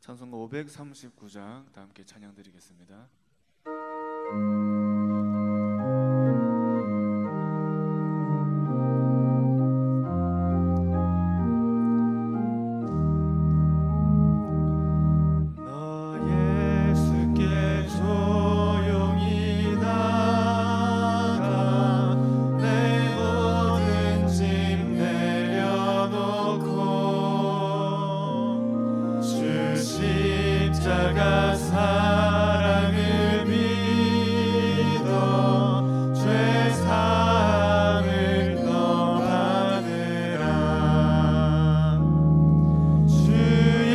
찬송가 539장 다 함께 찬양 드리겠습니다. 십자가 사랑을 믿어 죄 사함을 너 받으라. 주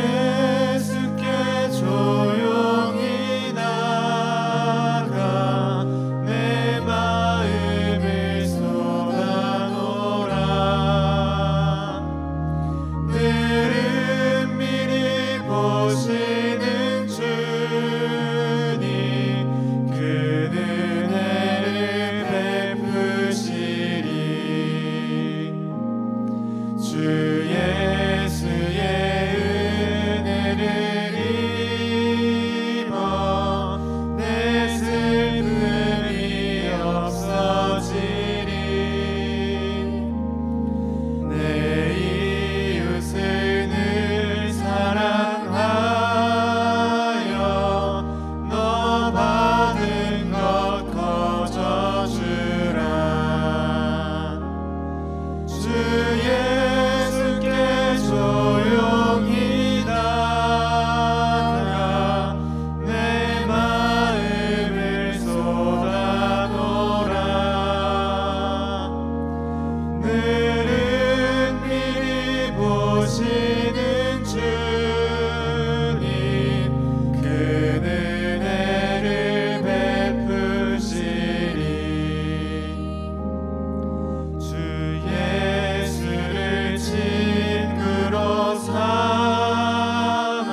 예수께 조용히 나가 내 마음을 쏟아놓으라. 늘은 미리 보시는 주님 그 은혜를 베푸시리. 주 예수의 은혜를 입어 내 슬픔이 없어지리. 내 이웃을 늘 사랑하여 너 받은 것 거저주라. 주 예수께 조용히 나가 내 마음을 쏟아놓으라. 늘은 미리 보시는 주님 그 은혜를 베푸시리. 주 예수를 친구로 삼아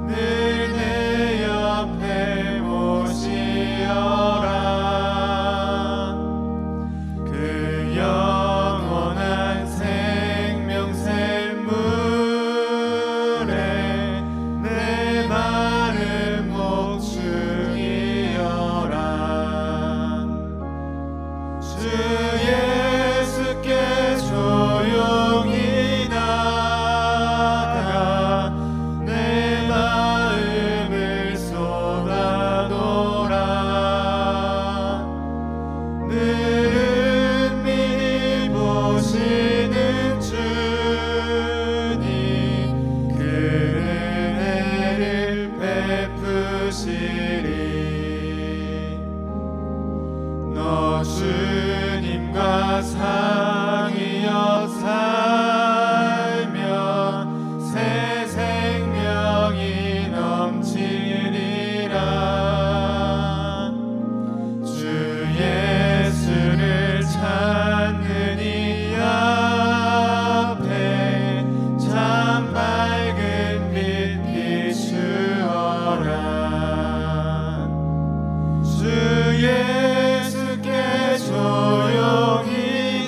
늘 내 옆에 모시어라. 그 영원한 생명샘 물에 내 마른 목축이여라. 주 예수께 조용히 나가 내 마음을 쏟아놓으라. 늘은 미리 보시는 주님 그 은혜를 베푸시리. 너 주님과 상이여 살면 새 생명이 넘치리라. 주 예수를 찾는 이 앞에 참 밝은 빛 비추어라. 주 예수께 조용히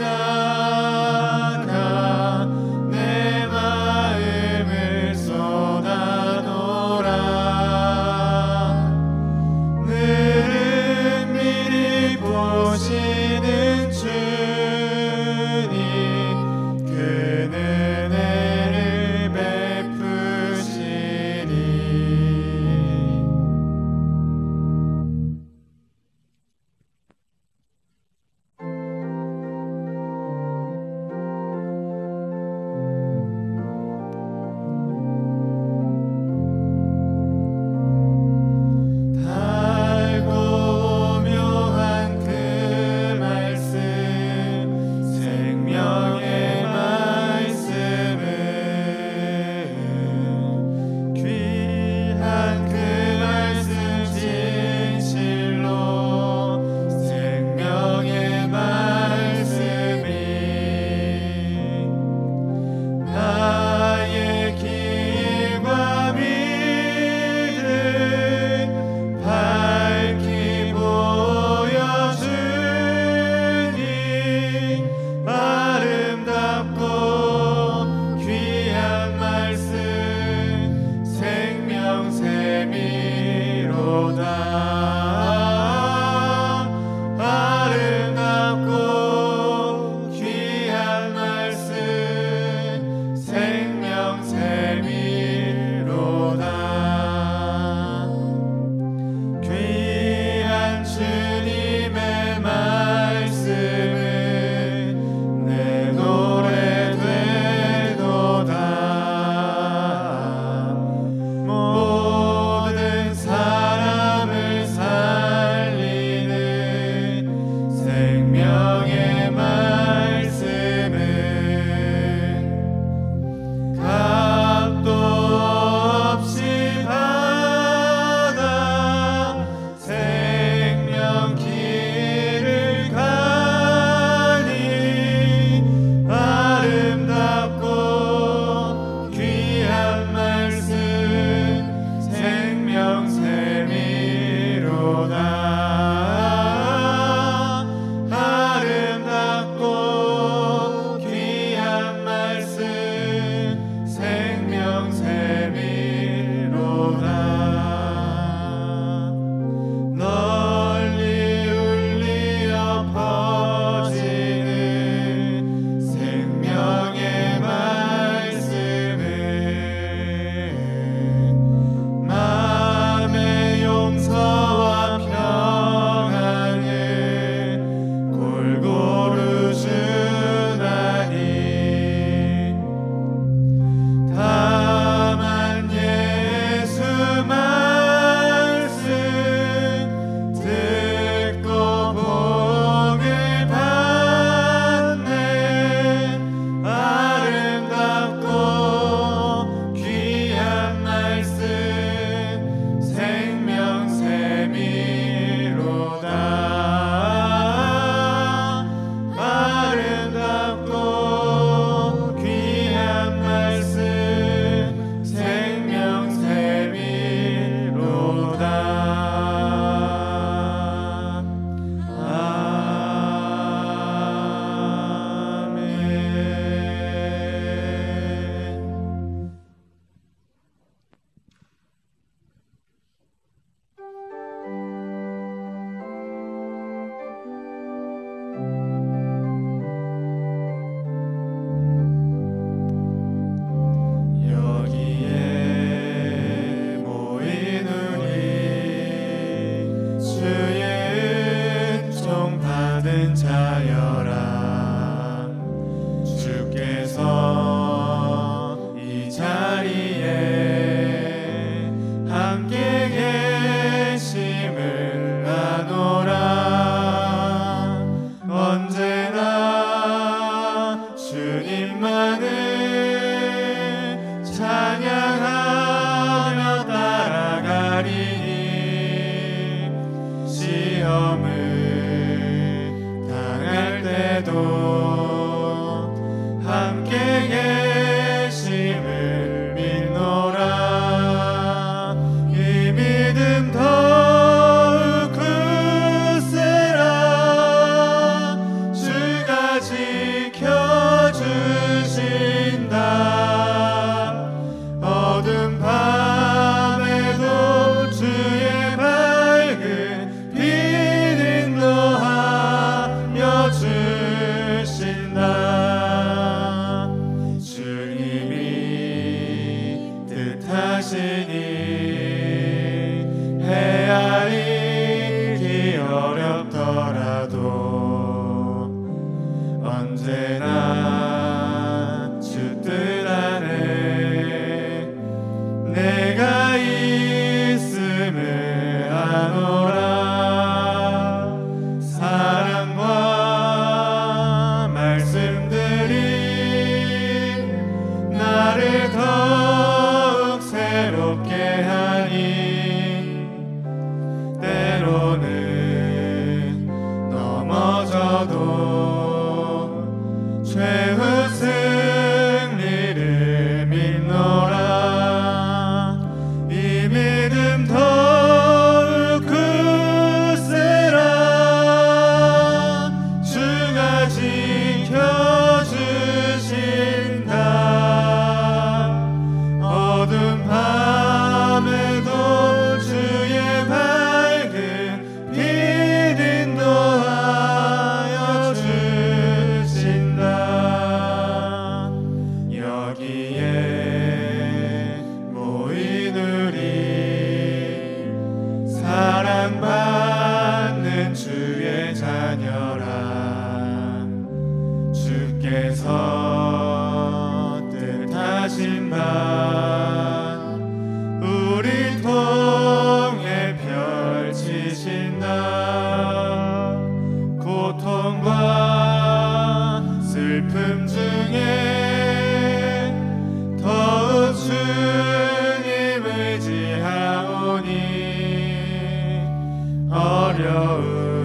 어려움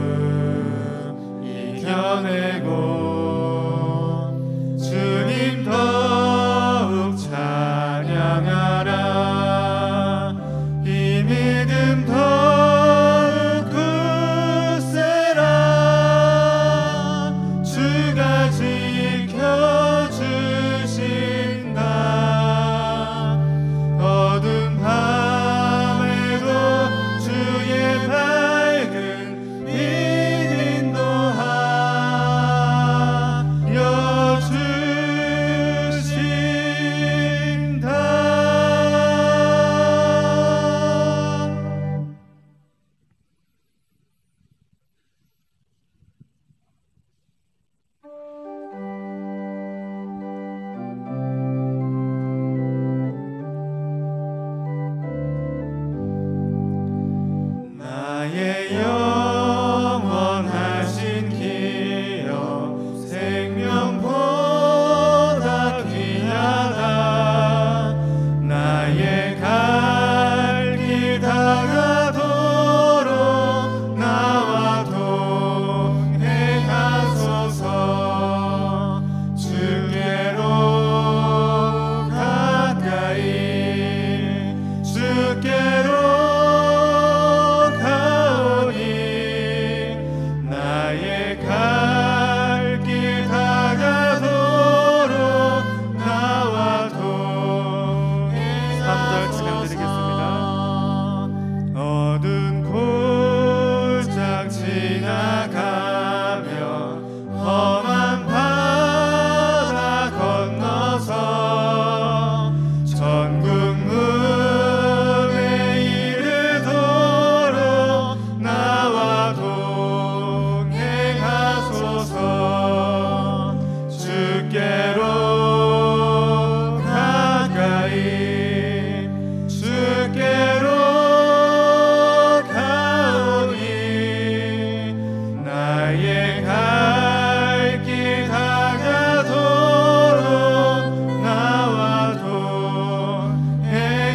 이겨내고 주님 더욱 찬양하라. 이 믿음 더욱 굳세라. 주가 지켜주신다. 어두운 밤에도 주의 밝은 빛 인도하여 주신다. 나의 영원하신 기업 생명보다 귀하다. 나의 갈 길 다가도록 나와 동행하소서. 주께로 가까이 주께로 나의 갈 길 다가도록 나와 동행하소서. 3절 찬양드리겠습니다. 어두운 골짝 지나가며 험한 바다 건너서 전국 문에 이르도록 나와 동행하소서. 주께로 가까이 주께로 가오니 나의 갈 길 다가도록 나와 동행하소서.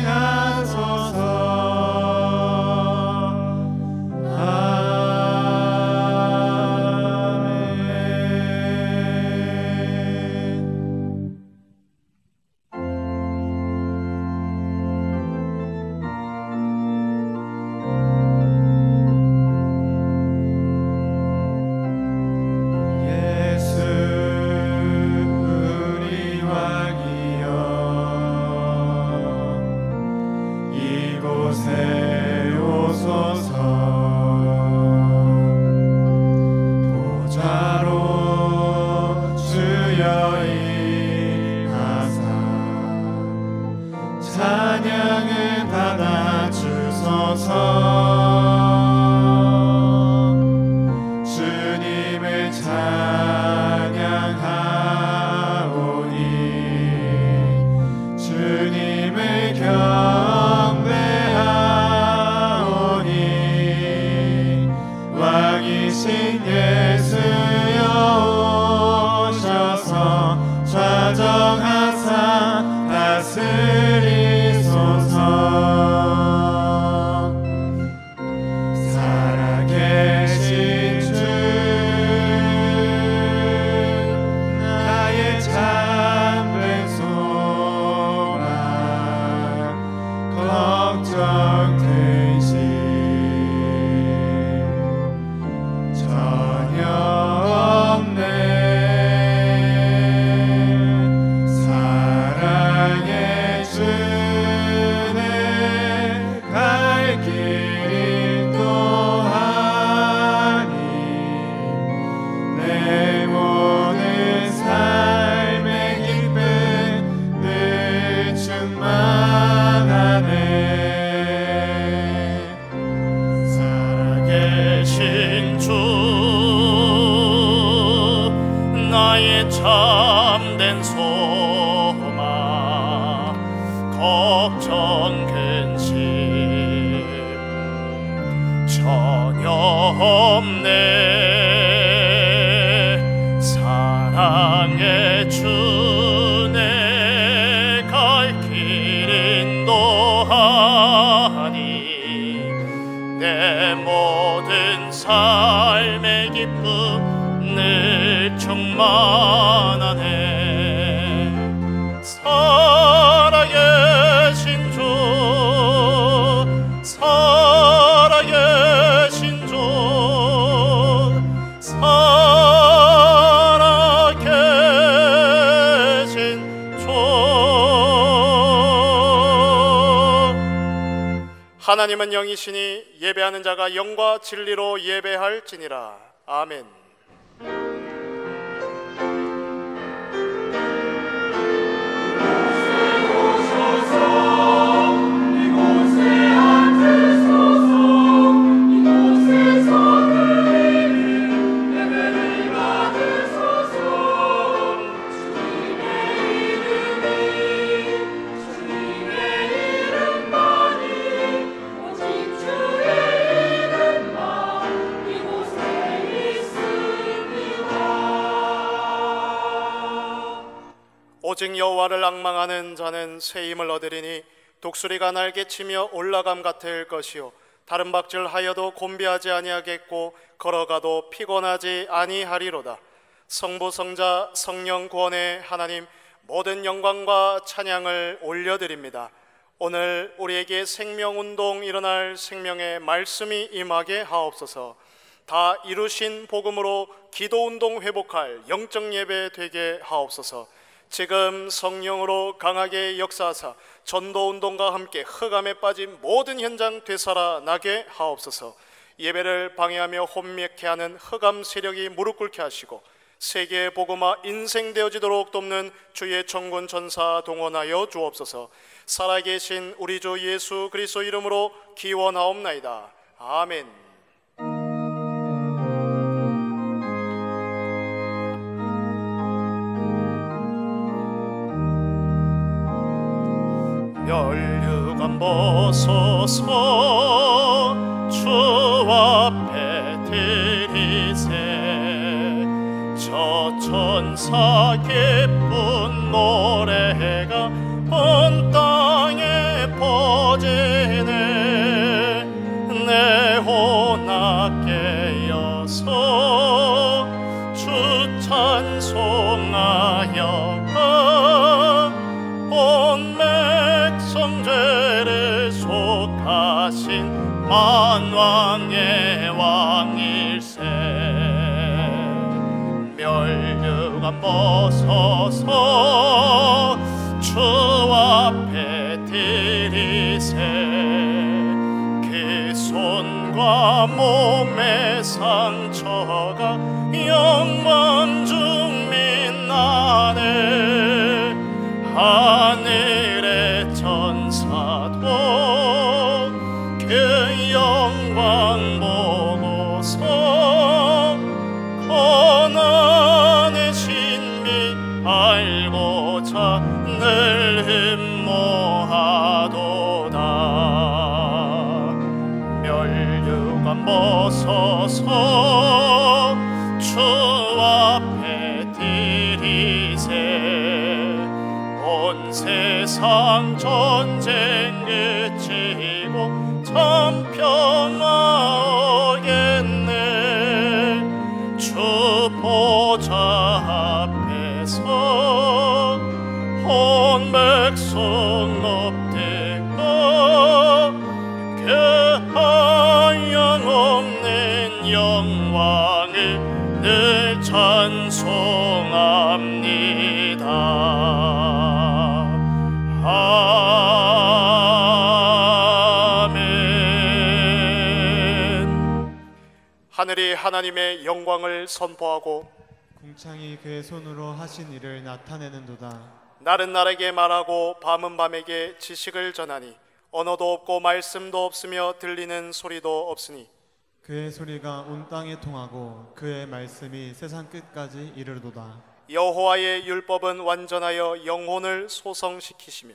예수 우리 왕이여 이곳에 오소서. 보좌로 주여 임하사 찬양을 받아 주소서. 주님을 찬양하오니 주님을 경배하오니 왕이신 예수여 오셔서 좌정하사 다스리소서. 살아계신 주 나의 참된 소망 걱정 근심 전혀 없네. 사랑의 주네 갈 길 인도하니 내 모든 삶의 기쁨 늘 충만하네. 살아계신 주 나의 참된 소망 걱정 근심 전혀 없네. 사랑의 주내 갈 길 인도하니 내 모든 삶의 기쁨 늘 충만하네. 살아계신 주, 살아계신 주, 살아계신 주. 하나님은 영이시니 예배하는 자가 영과 진리로 예배할지니라. 아멘. 오직 여호와를 앙망하는 자는 새 힘을 얻으리니 독수리가 날개치며 올라감 같을 것이요 다른 박질하여도 곤비하지 아니하겠고 걸어가도 피곤하지 아니하리로다. 성부 성자 성령 구원의 하나님, 모든 영광과 찬양을 올려드립니다. 오늘 우리에게 생명운동 일어날 생명의 말씀이 임하게 하옵소서. 다 이루신 복음으로 기도운동 회복할 영적 예배 되게 하옵소서. 지금 성령으로 강하게 역사하사 전도운동과 함께 흑암에 빠진 모든 현장 되살아나게 하옵소서. 예배를 방해하며 혼미케 하는 흑암 세력이 무릎 꿇게 하시고 세계의 복음화 인생되어지도록 돕는 주의 천군 천사 동원하여 주옵소서. 살아계신 우리 주 예수 그리스도 이름으로 기원하옵나이다. 아멘. 멸류관 벗어서 주 앞에 드리세. 저 천사 기쁜 노래가 온 땅에 퍼지네. 내 혼합 깨어서 주 찬송하여 온 백성죄를 속하신 만왕의 왕일세. 멸류관 벗어서 주 앞에 드리세. 그 손과 몸의 상처가 영광 중 빛나네. 하늘의 천사도 그 영광 보고서 고난의 신비 알고자 늘 흠모하도다. 멸류관 벗어서 주 앞에 드리세. 온 세상 전쟁 그치고 참 평화 오겠네. 주 보좌 앞에서 온 백성 엎드려 그 한량없는 영광을 늘 찬송합니다. 하늘이 하나님의 영광을 선포하고 궁창이 그의 손으로 하신 일을 나타내는도다. 날은 날에게 말하고 밤은 밤에게 지식을 전하니 언어도 없고 말씀도 없으며 들리는 소리도 없으니 그의 소리가 온 땅에 통하고 그의 말씀이 세상 끝까지 이르도다. 여호와의 율법은 완전하여 영혼을 소성시키시며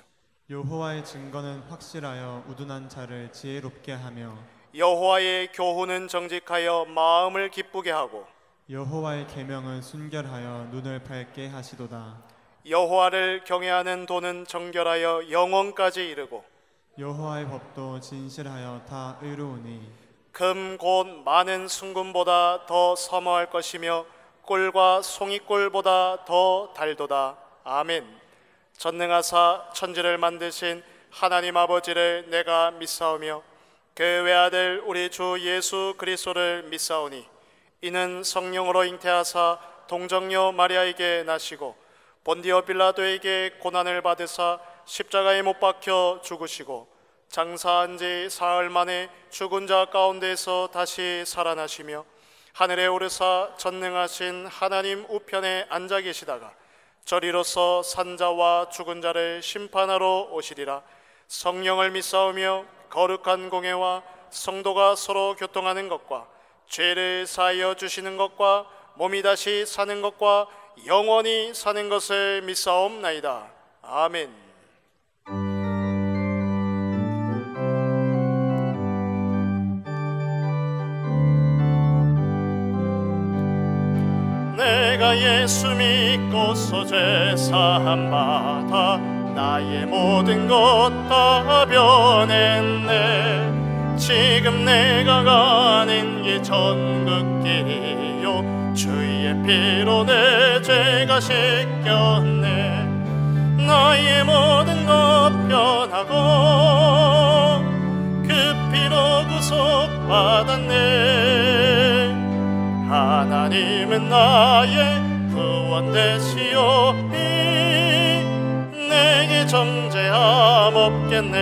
여호와의 증거는 확실하여 우둔한 자를 지혜롭게 하며 여호와의 교훈은 정직하여 마음을 기쁘게 하고 여호와의 계명은 순결하여 눈을 밝게 하시도다. 여호와를 경외하는 도는 정결하여 영원까지 이르고 여호와의 법도 진실하여 다 의로우니 금 곧 많은 순금보다 더 서머할 것이며 꿀과 송이꿀보다 더 달도다. 아멘. 전능하사 천지를 만드신 하나님 아버지를 내가 믿사오며 그 외아들 우리 주 예수 그리스도를 믿사오니 이는 성령으로 잉태하사 동정녀 마리아에게 나시고 본디오 빌라도에게 고난을 받으사 십자가에 못 박혀 죽으시고 장사한 지 사흘 만에 죽은 자 가운데서 다시 살아나시며 하늘에 오르사 전능하신 하나님 우편에 앉아 계시다가 저리로서 산자와 죽은 자를 심판하러 오시리라. 성령을 믿사오며 거룩한 공회와 성도가 서로 교통하는 것과 죄를 사하여 주시는 것과 몸이 다시 사는 것과 영원히 사는 것을 믿사옵나이다. 아멘. 내가 예수 믿고서 죄 사함 받아 나의 모든 것 다 변했네. 지금 내가 가는 이 천국길이요 주의 피로 내 죄가 씻겼네. 나의 모든 것 변하고 그 피로 구속받았네. 하나님은 나의 구원 되시오니 내게 정죄함 없겠네.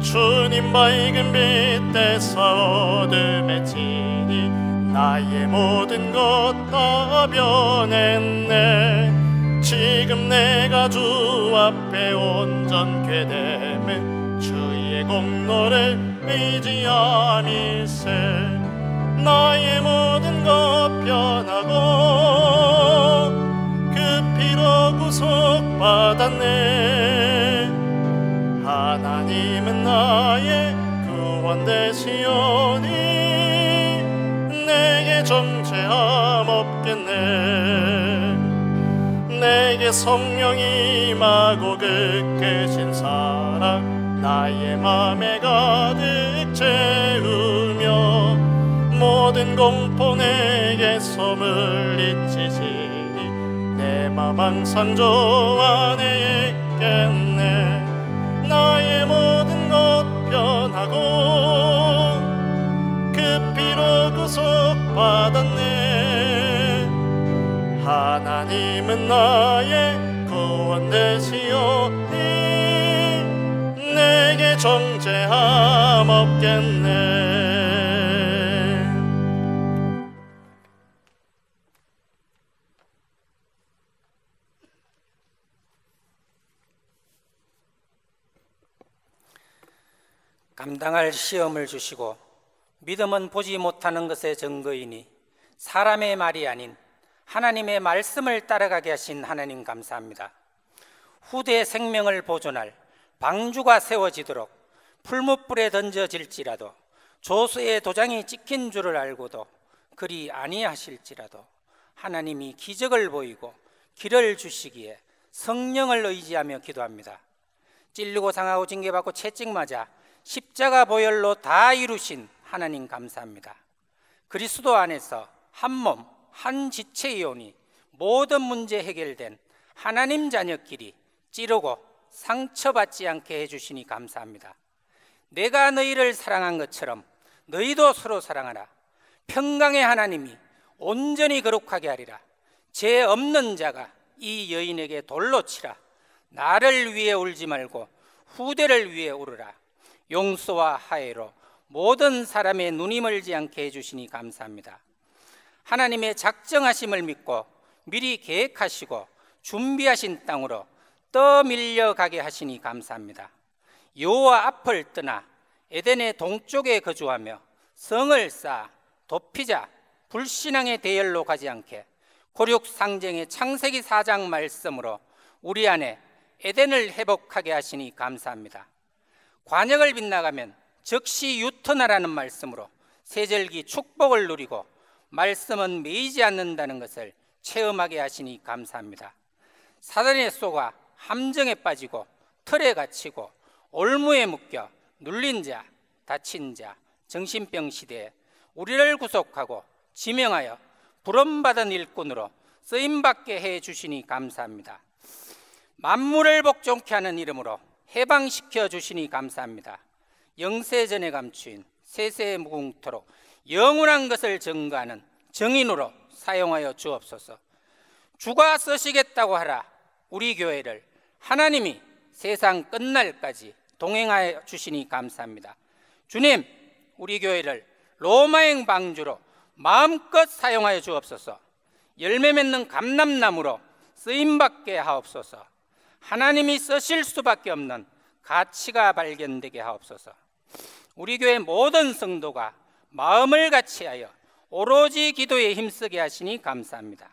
주님 밝은 빛 대사 어둠의 진이 나의 모든 것 다 변했네. 지금 내가 주 앞에 온전케 됨은 주의 공로를 의지함일세. 나의 모든 것 변하고 그 피로 구속받았네. 하나님은 나의 구원 되시오니 내게 정죄함 없겠네. 내게 성령이 임하고 그 크신 사랑 나의 맘에 가득 채우며 모든 공포 내게서 물리치시니 내 맘 항상 주 안에 있겠네. 나의 모든 것 변하고 그 피로 구속받았네. 하나님은 나의 구원 되시오니 내게 정죄함 없겠네. 감당할 시험을 주시고 믿음은 보지 못하는 것의 증거이니 사람의 말이 아닌 하나님의 말씀을 따라가게 하신 하나님 감사합니다. 후대의 생명을 보존할 방주가 세워지도록 풀무불에 던져질지라도 조수의 도장이 찍힌 줄을 알고도 그리 아니하실지라도 하나님이 기적을 보이고 길을 주시기에 성령을 의지하며 기도합니다. 찔리고 상하고 징계받고 채찍 맞아 십자가 보혈로 다 이루신 하나님 감사합니다. 그리스도 안에서 한 몸, 한 지체이오니 모든 문제 해결된 하나님 자녀끼리 찌르고 상처받지 않게 해주시니 감사합니다. 내가 너희를 사랑한 것처럼 너희도 서로 사랑하라. 평강의 하나님이 온전히 거룩하게 하리라. 죄 없는 자가 이 여인에게 돌로 치라. 나를 위해 울지 말고 후대를 위해 울으라. 용서와 화해로 모든 사람의 눈이 멀지 않게 해주시니 감사합니다. 하나님의 작정하심을 믿고 미리 계획하시고 준비하신 땅으로 떠밀려가게 하시니 감사합니다. 여호와 앞을 떠나 에덴의 동쪽에 거주하며 성을 쌓아 도피자 불신앙의 대열로 가지 않게 고륙상정의 창세기 4장 말씀으로 우리 안에 에덴을 회복하게 하시니 감사합니다. 관역을 빗나가면 즉시 유턴하라는 말씀으로 세절기 축복을 누리고 말씀은 매이지 않는다는 것을 체험하게 하시니 감사합니다. 사단의 쏘가 함정에 빠지고 틀에 갇히고 올무에 묶여 눌린 자 다친 자, 정신병 시대에 우리를 구속하고 지명하여 부름받은 일꾼으로 쓰임받게 해주시니 감사합니다. 만물을 복종케 하는 이름으로 해방시켜 주시니 감사합니다. 영세전에 감추인 세세 무궁토록 영원한 것을 증거하는 정인으로 사용하여 주옵소서. 주가 쓰시겠다고 하라 우리 교회를 하나님이 세상 끝날까지 동행하여 주시니 감사합니다. 주님, 우리 교회를 로마행 방주로 마음껏 사용하여 주옵소서. 열매 맺는 감람나무로 쓰임받게 하옵소서. 하나님이 쓰실 수밖에 없는 가치가 발견되게 하옵소서. 우리 교회 모든 성도가 마음을 같이하여 오로지 기도에 힘쓰게 하시니 감사합니다.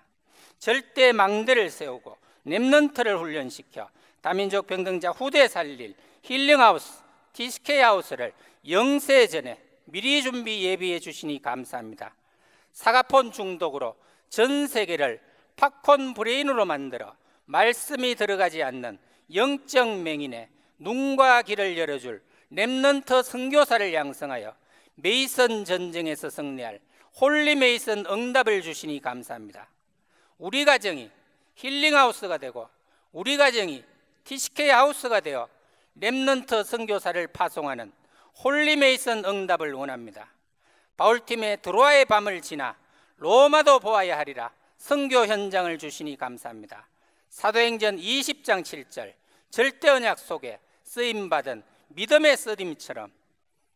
절대 망대를 세우고 렘넌트를 훈련시켜 다민족 병등자 후대 살릴 힐링하우스, TSK하우스를 영세전에 미리 준비 예비해 주시니 감사합니다. 사과폰 중독으로 전 세계를 팝콘 브레인으로 만들어 말씀이 들어가지 않는 영적 맹인의 눈과 귀를 열어줄 렘넌트 선교사를 양성하여 메이슨 전쟁에서 승리할 홀리 메이슨 응답을 주시니 감사합니다. 우리 가정이 힐링하우스가 되고 우리 가정이 TSK하우스가 되어 렘넌트 선교사를 파송하는 홀리 메이슨 응답을 원합니다. 바울팀의 드로아의 밤을 지나 로마도 보아야 하리라 선교 현장을 주시니 감사합니다. 사도행전 20장 7절 절대 언약 속에 쓰임받은 믿음의 쓰임처럼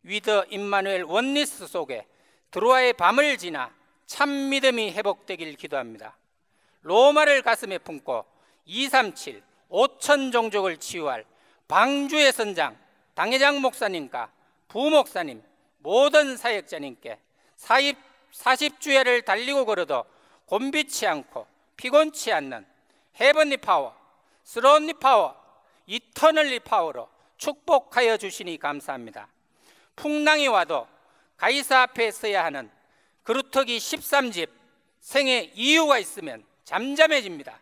위드 임마누엘 원리스 속에 드로아의 밤을 지나 참 믿음이 회복되길 기도합니다. 로마를 가슴에 품고 237 5천 종족을 치유할 방주의 선장 당회장 목사님과 부목사님 모든 사역자님께 40주야를 달리고 걸어도 곤비치 않고 피곤치 않는 헤븐리 파워, 스론리 파워, 이터널리 파워로 축복하여 주시니 감사합니다. 풍랑이 와도 가이사 앞에 서야 하는 그루터기 13집 생에 이유가 있으면 잠잠해집니다.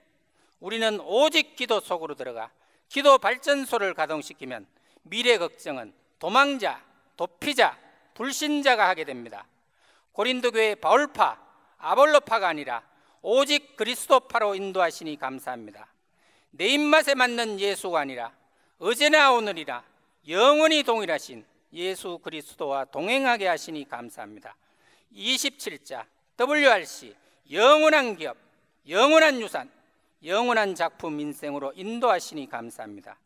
우리는 오직 기도 속으로 들어가 기도 발전소를 가동시키면 미래 걱정은 도망자, 도피자, 불신자가 하게 됩니다. 고린도 교회 바울파, 아볼로파가 아니라 오직 그리스도파로 인도하시니 감사합니다. 내 입맛에 맞는 예수가 아니라 어제나 오늘이나 영원히 동일하신 예수 그리스도와 동행하게 하시니 감사합니다. 27자 WRC 영원한 기업, 영원한 유산, 영원한 작품 인생으로 인도하시니 감사합니다.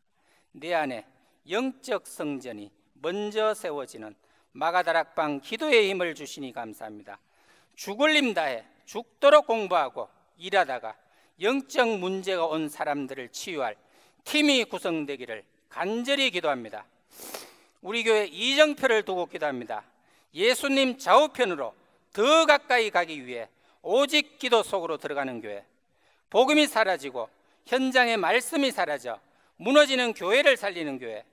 내 안에 영적 성전이 먼저 세워지는 마가다락방 기도의 힘을 주시니 감사합니다. 죽을 힘 다해 죽도록 공부하고 일하다가 영적 문제가 온 사람들을 치유할 팀이 구성되기를 간절히 기도합니다. 우리 교회 이정표를 두고 기도합니다. 예수님 좌우편으로 더 가까이 가기 위해 오직 기도 속으로 들어가는 교회, 복음이 사라지고 현장의 말씀이 사라져 무너지는 교회를 살리는 교회,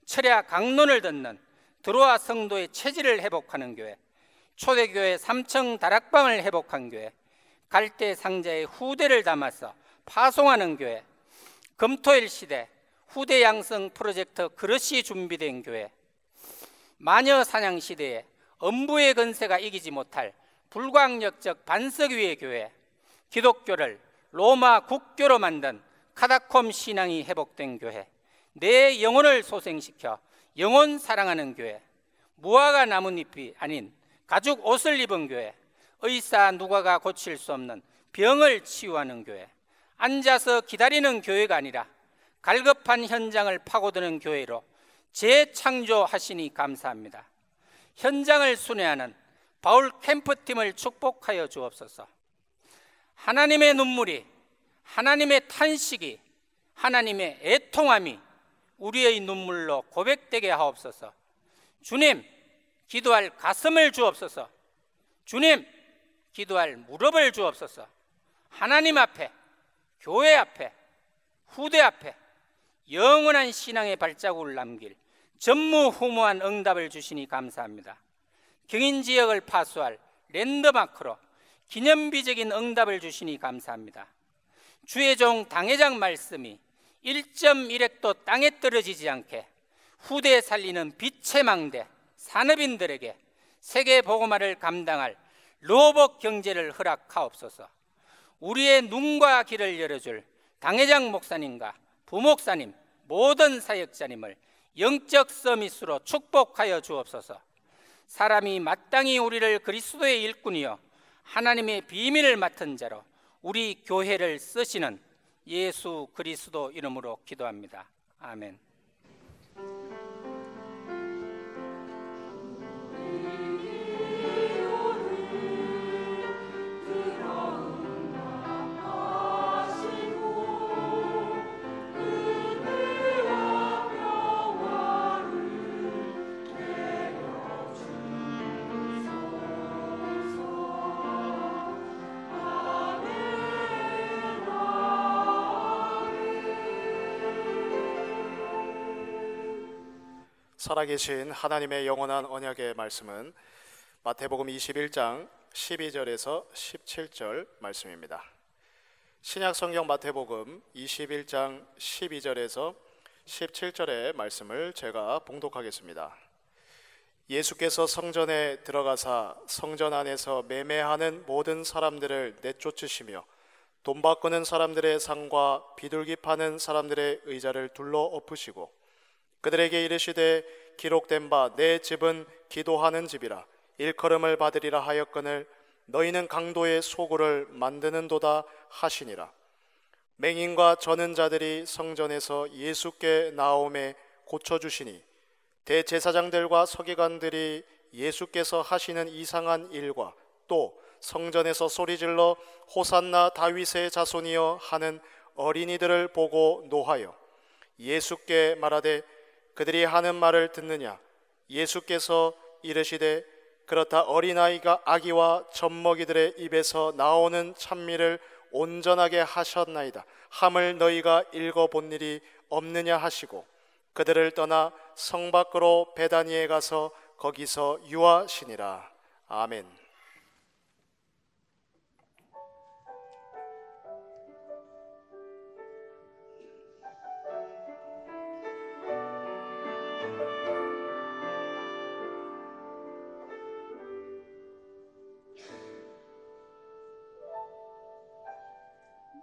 철야 강론을 듣는 드로아 성도의 체질을 회복하는 교회, 초대교회 3층 다락방을 회복한 교회, 갈대 상자에 후대를 담아서 파송하는 교회, 금토일 시대 후대 양성 프로젝트 그릇이 준비된 교회, 마녀 사냥 시대에 엄부의 건세가 이기지 못할 불광역적 반석 위의 교회, 기독교를 로마 국교로 만든 카다콤 신앙이 회복된 교회, 내 영혼을 소생시켜 영혼 사랑하는 교회, 무화과 나뭇잎이 아닌 가죽 옷을 입은 교회, 의사 누가가 고칠 수 없는 병을 치유하는 교회, 앉아서 기다리는 교회가 아니라 갈급한 현장을 파고드는 교회로 재창조하시니 감사합니다. 현장을 순회하는 바울 캠프팀을 축복하여 주옵소서. 하나님의 눈물이, 하나님의 탄식이, 하나님의 애통함이 우리의 눈물로 고백되게 하옵소서. 주님, 기도할 가슴을 주옵소서. 주님, 기도할 무릎을 주옵소서. 하나님 앞에, 교회 앞에, 후대 앞에 영원한 신앙의 발자국을 남길 전무후무한 응답을 주시니 감사합니다. 경인지역을 파수할 랜드마크로 기념비적인 응답을 주시니 감사합니다. 주의 종 당회장 말씀이 1.1획도 땅에 떨어지지 않게 후대에 살리는 빛의 망대 산업인들에게 세계 복음화를 감당할 로봇 경제를 허락하옵소서. 우리의 눈과 귀를 열어줄 당회장 목사님과 부목사님, 모든 사역자님을 영적 서밋으로 축복하여 주옵소서. 사람이 마땅히 우리를 그리스도의 일꾼이요 하나님의 비밀을 맡은 자로 우리 교회를 쓰시는 예수 그리스도 이름으로 기도합니다. 아멘. 살아계신 하나님의 영원한 언약의 말씀은 마태복음 21장 12절에서 17절 말씀입니다. 신약성경 마태복음 21장 12절에서 17절의 말씀을 제가 봉독하겠습니다. 예수께서 성전에 들어가사 성전 안에서 매매하는 모든 사람들을 내쫓으시며 돈 바꾸는 사람들의 상과 비둘기 파는 사람들의 의자를 둘러 엎으시고 그들에게 이르시되 기록된 바 내 집은 기도하는 집이라 일컬음을 받으리라 하였거늘 너희는 강도의 소굴을 만드는도다 하시니라. 맹인과 저는 자들이 성전에서 예수께 나오매 고쳐주시니 대제사장들과 서기관들이 예수께서 하시는 이상한 일과 또 성전에서 소리질러 호산나 다윗의 자손이여 하는 어린이들을 보고 노하여 예수께 말하되 그들이 하는 말을 듣느냐. 예수께서 이르시되 그렇다 어린아이가 아기와 젖먹이들의 입에서 나오는 찬미를 온전하게 하셨나이다 함을 너희가 읽어본 일이 없느냐 하시고 그들을 떠나 성 밖으로 베다니에 가서 거기서 유하시니라. 아멘.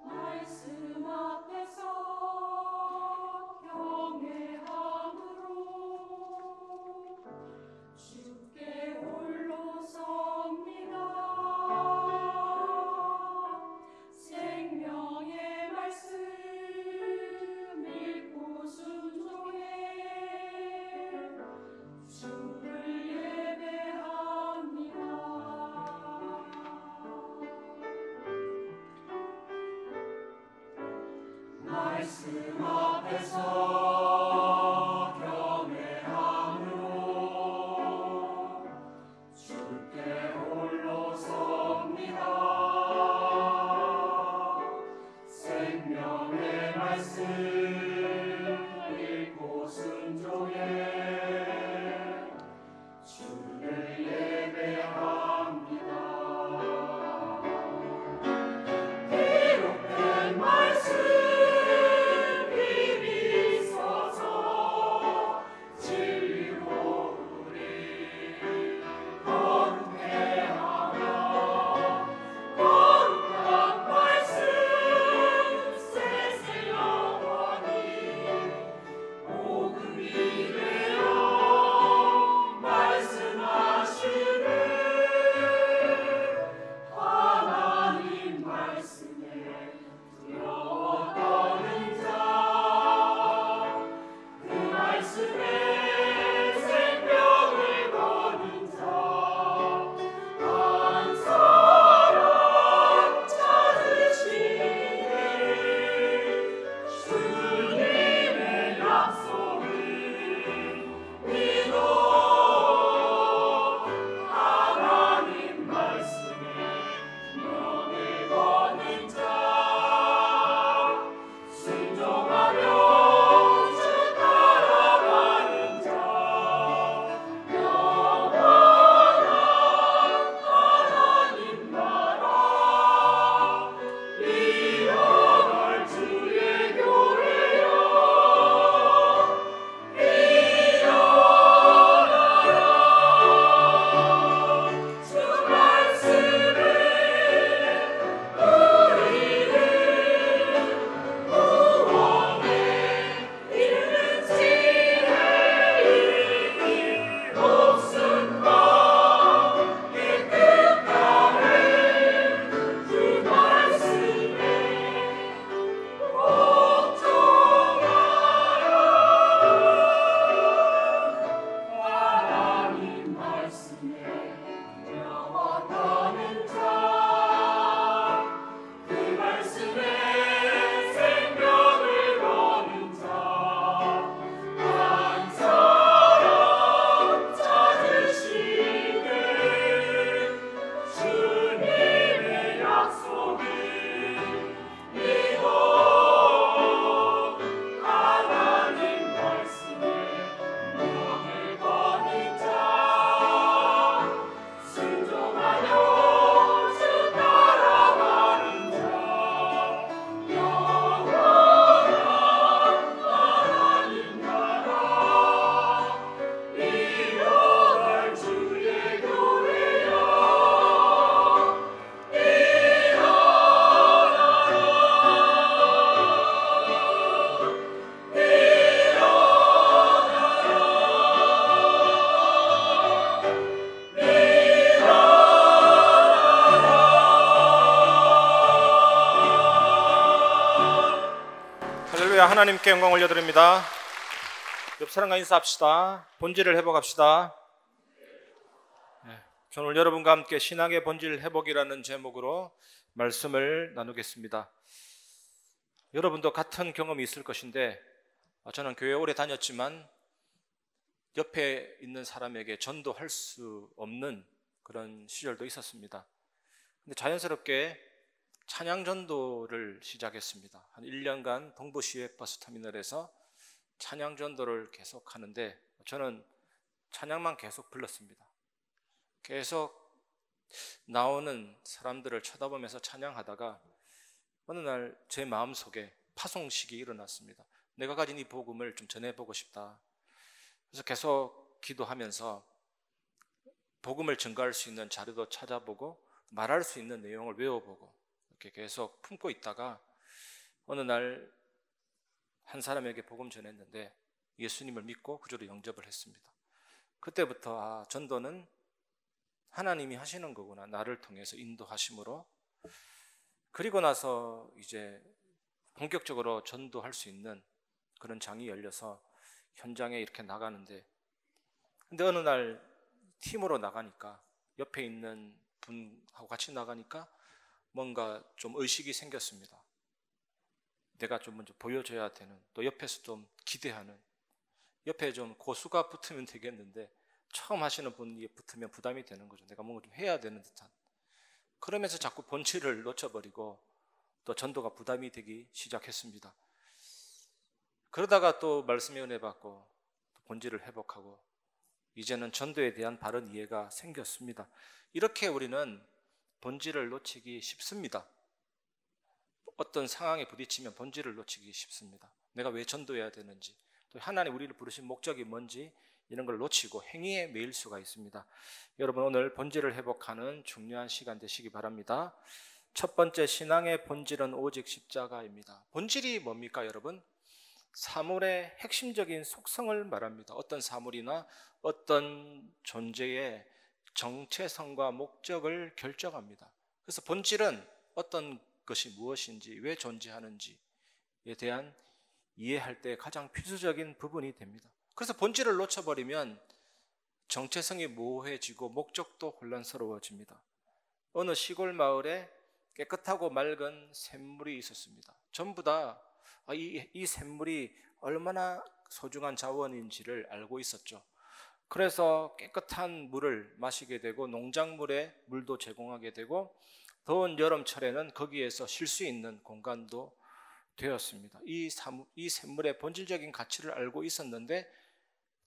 말씀 앞에서 경외함으로 주께 홀로 성 할렐루야. 하나님께 영광 올려드립니다. 옆 사람과 인사합시다. 본질을 회복합시다. 저는 오늘 여러분과 함께 신앙의 본질 회복이라는 제목으로 말씀을 나누겠습니다. 여러분도 같은 경험이 있을 것인데, 저는 교회 오래 다녔지만 옆에 있는 사람에게 전도할 수 없는 그런 시절도 있었습니다. 근데 자연스럽게 찬양 전도를 시작했습니다. 한 1년간 동부시외 버스터미널에서 찬양 전도를 계속 하는데, 저는 찬양만 계속 불렀습니다. 계속 나오는 사람들을 쳐다보면서 찬양하다가 어느 날 제 마음속에 파송식이 일어났습니다. 내가 가진 이 복음을 좀 전해보고 싶다. 그래서 계속 기도하면서 복음을 증거할 수 있는 자료도 찾아보고 말할 수 있는 내용을 외워보고 이렇게 계속 품고 있다가 어느 날 한 사람에게 복음 전했는데 예수님을 믿고 구주로 영접을 했습니다. 그때부터 전도는 하나님이 하시는 거구나, 나를 통해서 인도하심으로. 그리고 나서 이제 본격적으로 전도할 수 있는 그런 장이 열려서 현장에 이렇게 나가는데, 근데 어느 날 팀으로 나가니까, 옆에 있는 분하고 같이 나가니까 뭔가 좀 의식이 생겼습니다. 내가 좀 먼저 보여줘야 되는, 또 옆에서 좀 기대하는, 옆에 좀 고수가 붙으면 되겠는데 처음 하시는 분이 붙으면 부담이 되는 거죠. 내가 뭔가 좀 해야 되는 듯한. 그러면서 자꾸 본질을 놓쳐버리고 또 전도가 부담이 되기 시작했습니다. 그러다가 또 말씀의 은혜 받고 본질을 회복하고 이제는 전도에 대한 바른 이해가 생겼습니다. 이렇게 우리는 본질을 놓치기 쉽습니다. 어떤 상황에 부딪히면 본질을 놓치기 쉽습니다. 내가 왜 전도해야 되는지, 또 하나님 우리를 부르신 목적이 뭔지 이런 걸 놓치고 행위에 매일 수가 있습니다. 여러분, 오늘 본질을 회복하는 중요한 시간 되시기 바랍니다. 첫 번째, 신앙의 본질은 오직 십자가입니다. 본질이 뭡니까, 여러분? 사물의 핵심적인 속성을 말합니다. 어떤 사물이나 어떤 존재의 정체성과 목적을 결정합니다. 그래서 본질은 어떤 것이 무엇인지, 왜 존재하는지에 대한 이해할 때 가장 필수적인 부분이 됩니다. 그래서 본질을 놓쳐버리면 정체성이 모호해지고 목적도 혼란스러워집니다. 어느 시골 마을에 깨끗하고 맑은 샘물이 있었습니다. 전부 다 이 샘물이 얼마나 소중한 자원인지를 알고 있었죠. 그래서 깨끗한 물을 마시게 되고 농작물에 물도 제공하게 되고 더운 여름철에는 거기에서 쉴 수 있는 공간도 되었습니다. 이 샘물의 본질적인 가치를 알고 있었는데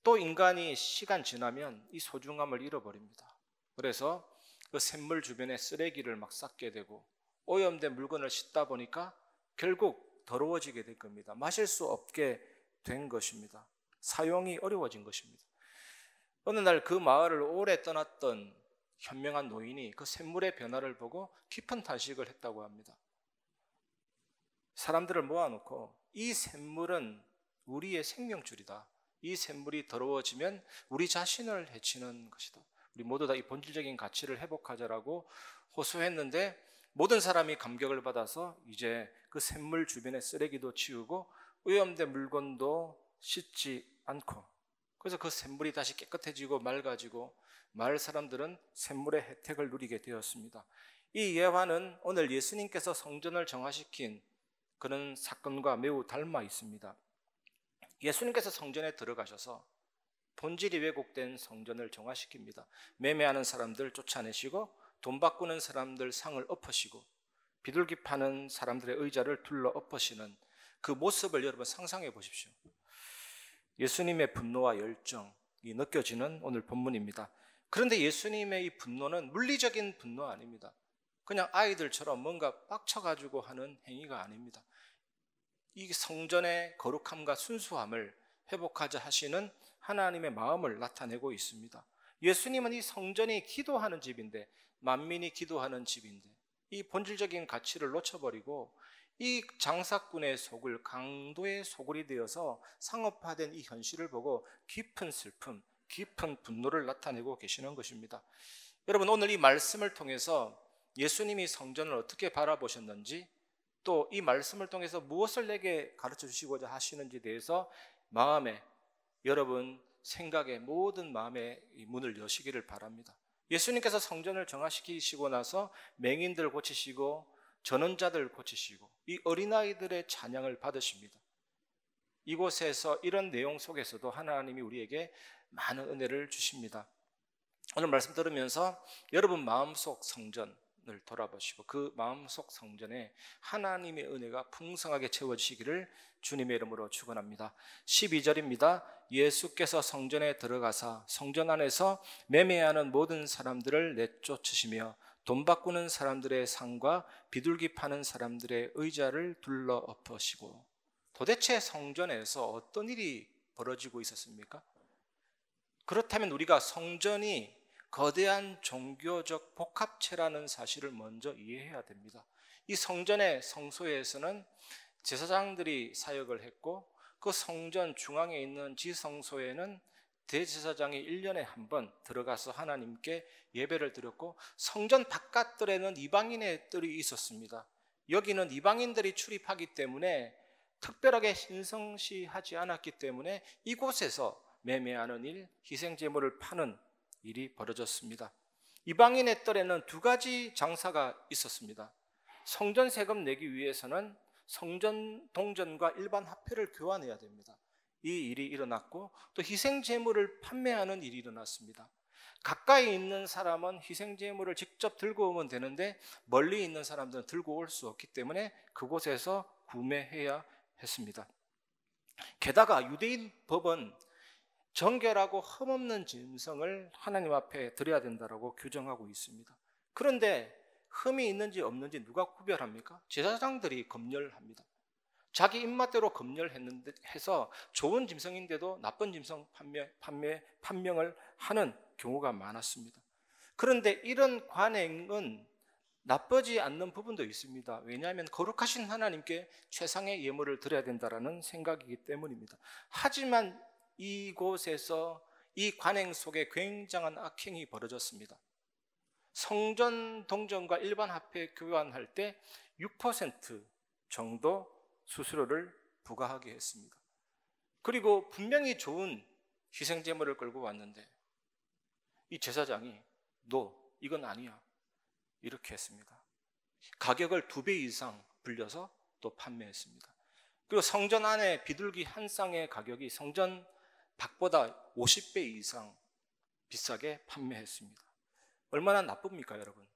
또 인간이 시간 지나면 이 소중함을 잃어버립니다. 그래서 그 샘물 주변에 쓰레기를 막 쌓게 되고 오염된 물건을 싣다 보니까 결국 더러워지게 될 겁니다. 마실 수 없게 된 것입니다. 사용이 어려워진 것입니다. 어느 날 그 마을을 오래 떠났던 현명한 노인이 그 샘물의 변화를 보고 깊은 탄식을 했다고 합니다. 사람들을 모아놓고 이 샘물은 우리의 생명줄이다. 이 샘물이 더러워지면 우리 자신을 해치는 것이다. 우리 모두 다 이 본질적인 가치를 회복하자라고 호소했는데 모든 사람이 감격을 받아서 이제 그 샘물 주변의 쓰레기도 치우고 오염된 물건도 씻지 않고, 그래서 그 샘물이 다시 깨끗해지고 맑아지고 마을 사람들은 샘물의 혜택을 누리게 되었습니다. 이 예화는 오늘 예수님께서 성전을 정화시킨 그런 사건과 매우 닮아 있습니다. 예수님께서 성전에 들어가셔서 본질이 왜곡된 성전을 정화시킵니다. 매매하는 사람들 쫓아내시고 돈 바꾸는 사람들 상을 엎으시고 비둘기 파는 사람들의 의자를 둘러 엎으시는 그 모습을 여러분 상상해 보십시오. 예수님의 분노와 열정이 느껴지는 오늘 본문입니다. 그런데 예수님의 이 분노는 물리적인 분노 아닙니다. 그냥 아이들처럼 뭔가 빡쳐가지고 하는 행위가 아닙니다. 이 성전의 거룩함과 순수함을 회복하자 하시는 하나님의 마음을 나타내고 있습니다. 예수님은 이 성전이 기도하는 집인데, 만민이 기도하는 집인데 이 본질적인 가치를 놓쳐버리고 이 장사꾼의 속을 강도의 소굴이 되어서 상업화된 이 현실을 보고 깊은 슬픔, 깊은 분노를 나타내고 계시는 것입니다. 여러분, 오늘 이 말씀을 통해서 예수님이 성전을 어떻게 바라보셨는지 또 이 말씀을 통해서 무엇을 내게 가르쳐 주시고자 하시는지에 대해서 마음에, 여러분 생각에, 모든 마음의 문을 여시기를 바랍니다. 예수님께서 성전을 정화시키시고 나서 맹인들 고치시고 전원자들 고치시고 이 어린아이들의 찬양을 받으십니다. 이곳에서 이런 내용 속에서도 하나님이 우리에게 많은 은혜를 주십니다. 오늘 말씀 들으면서 여러분 마음속 성전을 돌아보시고 그 마음속 성전에 하나님의 은혜가 풍성하게 채워지시기를 주님의 이름으로 축원합니다. 12절입니다. 예수께서 성전에 들어가사 성전 안에서 매매하는 모든 사람들을 내쫓으시며 돈 바꾸는 사람들의 상과 비둘기 파는 사람들의 의자를 둘러 엎으시고. 도대체 성전에서 어떤 일이 벌어지고 있었습니까? 그렇다면 우리가 성전이 거대한 종교적 복합체라는 사실을 먼저 이해해야 됩니다. 이 성전의 성소에서는 제사장들이 사역을 했고 그 성전 중앙에 있는 지성소에는 대제사장이 1년에 한 번 들어가서 하나님께 예배를 드렸고 성전 바깥들에는 이방인의 뜰이 있었습니다. 여기는 이방인들이 출입하기 때문에 특별하게 신성시하지 않았기 때문에 이곳에서 매매하는 일, 희생제물을 파는 일이 벌어졌습니다. 이방인의 뜰에는 두 가지 장사가 있었습니다. 성전 세금 내기 위해서는 성전 동전과 일반 화폐를 교환해야 됩니다. 이 일이 일어났고 또 희생제물을 판매하는 일이 일어났습니다. 가까이 있는 사람은 희생제물을 직접 들고 오면 되는데 멀리 있는 사람들은 들고 올 수 없기 때문에 그곳에서 구매해야 했습니다. 게다가 유대인 법은 정결하고 흠없는 짐승을 하나님 앞에 드려야 된다고 규정하고 있습니다. 그런데 흠이 있는지 없는지 누가 구별합니까? 제사장들이 검열합니다. 자기 입맛대로 검열해서 좋은 짐승인데도 나쁜 짐승 판명을 하는 경우가 많았습니다. 그런데 이런 관행은 나쁘지 않는 부분도 있습니다. 왜냐하면 거룩하신 하나님께 최상의 예물을 드려야 된다는 생각이기 때문입니다. 하지만 이곳에서 이 관행 속에 굉장한 악행이 벌어졌습니다. 성전 동전과 일반 화폐 교환할 때 6% 정도 수수료를 부과하게 했습니다. 그리고 분명히 좋은 희생제물을 끌고 왔는데 이 제사장이 너 이건 아니야 이렇게 했습니다. 가격을 2배 이상 불려서 또 판매했습니다. 그리고 성전 안에 비둘기 한 쌍의 가격이 성전 밖보다 50배 이상 비싸게 판매했습니다. 얼마나 나쁩니까, 여러분?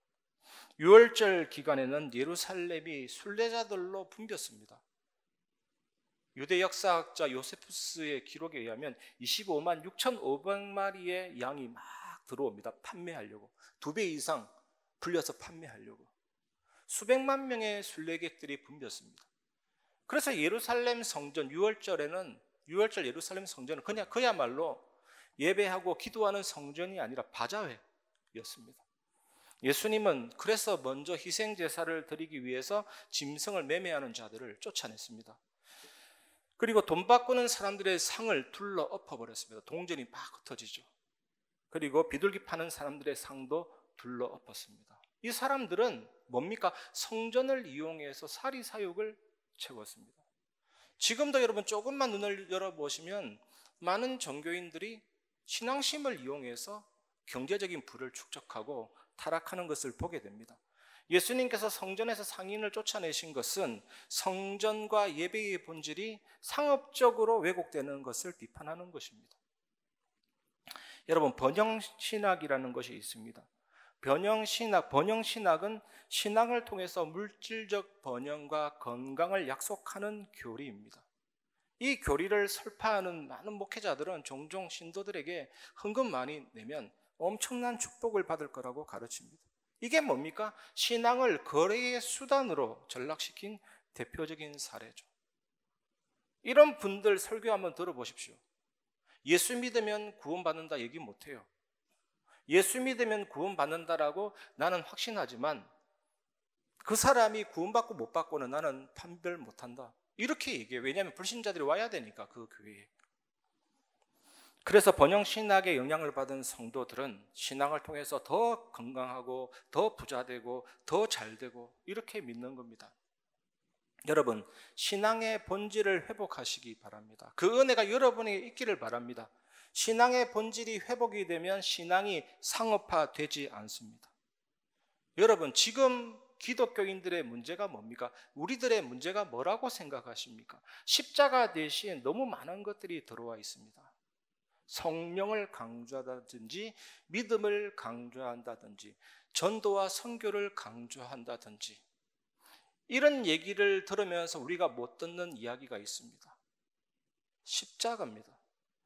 유월절 기간에는 예루살렘이 순례자들로 붐볐습니다. 유대 역사학자 요세푸스의 기록에 의하면 25만 6,500마리의 양이 막 들어옵니다. 판매하려고. 2배 이상 불려서 판매하려고. 수백만 명의 순례객들이 붐볐습니다. 그래서 예루살렘 성전 유월절 예루살렘 성전은 그냥 그야말로 예배하고 기도하는 성전이 아니라 바자회였습니다. 예수님은 그래서 먼저 희생 제사를 드리기 위해서 짐승을 매매하는 자들을 쫓아냈습니다. 그리고 돈 바꾸는 사람들의 상을 둘러 엎어버렸습니다. 동전이 막 흩어지죠. 그리고 비둘기 파는 사람들의 상도 둘러 엎었습니다. 이 사람들은 뭡니까? 성전을 이용해서 사리사욕을 채웠습니다. 지금도 여러분 조금만 눈을 열어보시면 많은 종교인들이 신앙심을 이용해서 경제적인 부를 축적하고 타락하는 것을 보게 됩니다. 예수님께서 성전에서 상인을 쫓아내신 것은 성전과 예배의 본질이 상업적으로 왜곡되는 것을 비판하는 것입니다. 여러분, 번영신학이라는 것이 있습니다. 번영신학은 신앙을 통해서 물질적 번영과 건강을 약속하는 교리입니다. 이 교리를 설파하는 많은 목회자들은 종종 신도들에게 헌금 많이 내면 엄청난 축복을 받을 거라고 가르칩니다. 이게 뭡니까? 신앙을 거래의 수단으로 전락시킨 대표적인 사례죠. 이런 분들 설교 한번 들어보십시오. 예수 믿으면 구원받는다 얘기 못해요. 예수 믿으면 구원받는다라고 나는 확신하지만 그 사람이 구원받고 못 받고는 나는 판별 못한다. 이렇게 얘기해요. 왜냐하면 불신자들이 와야 되니까 그 교회에. 그래서 번영신학의 영향을 받은 성도들은 신앙을 통해서 더 건강하고 더 부자되고 더 잘되고 이렇게 믿는 겁니다. 여러분, 신앙의 본질을 회복하시기 바랍니다. 그 은혜가 여러분에게 있기를 바랍니다. 신앙의 본질이 회복이 되면 신앙이 상업화되지 않습니다. 여러분, 지금 기독교인들의 문제가 뭡니까? 우리들의 문제가 뭐라고 생각하십니까? 십자가 대신 너무 많은 것들이 들어와 있습니다. 성령을 강조한다든지, 믿음을 강조한다든지, 전도와 선교를 강조한다든지, 이런 얘기를 들으면서 우리가 못 듣는 이야기가 있습니다. 십자가입니다.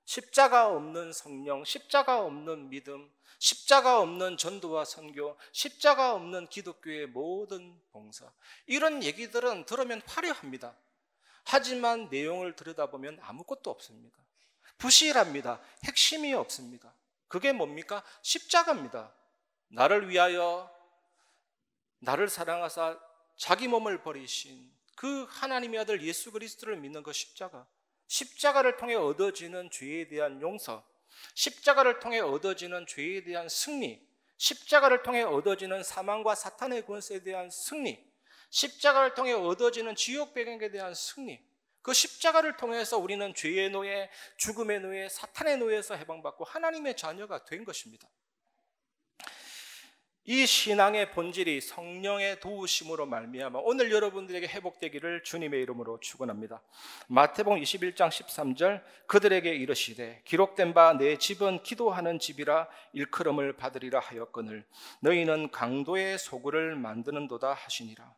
십자가 없는 성령, 십자가 없는 믿음, 십자가 없는 전도와 선교, 십자가 없는 기독교의 모든 봉사, 이런 얘기들은 들으면 화려합니다. 하지만 내용을 들여다보면 아무것도 없습니다. 부실합니다. 핵심이 없습니다. 그게 뭡니까? 십자가입니다. 나를 위하여 나를 사랑하사 자기 몸을 버리신 그 하나님의 아들 예수 그리스도를 믿는 그 십자가, 십자가를 통해 얻어지는 죄에 대한 용서, 십자가를 통해 얻어지는 죄에 대한 승리, 십자가를 통해 얻어지는 사망과 사탄의 권세에 대한 승리, 십자가를 통해 얻어지는 지옥 배경에 대한 승리, 그 십자가를 통해서 우리는 죄의 노예, 죽음의 노예, 사탄의 노예에서 해방받고 하나님의 자녀가 된 것입니다. 이 신앙의 본질이 성령의 도우심으로 말미암아 오늘 여러분들에게 회복되기를 주님의 이름으로 축원합니다. 마태복음 21장 13절, 그들에게 이르시되 기록된 바 내 집은 기도하는 집이라 일컬음을 받으리라 하였거늘 너희는 강도의 소굴을 만드는도다 하시니라.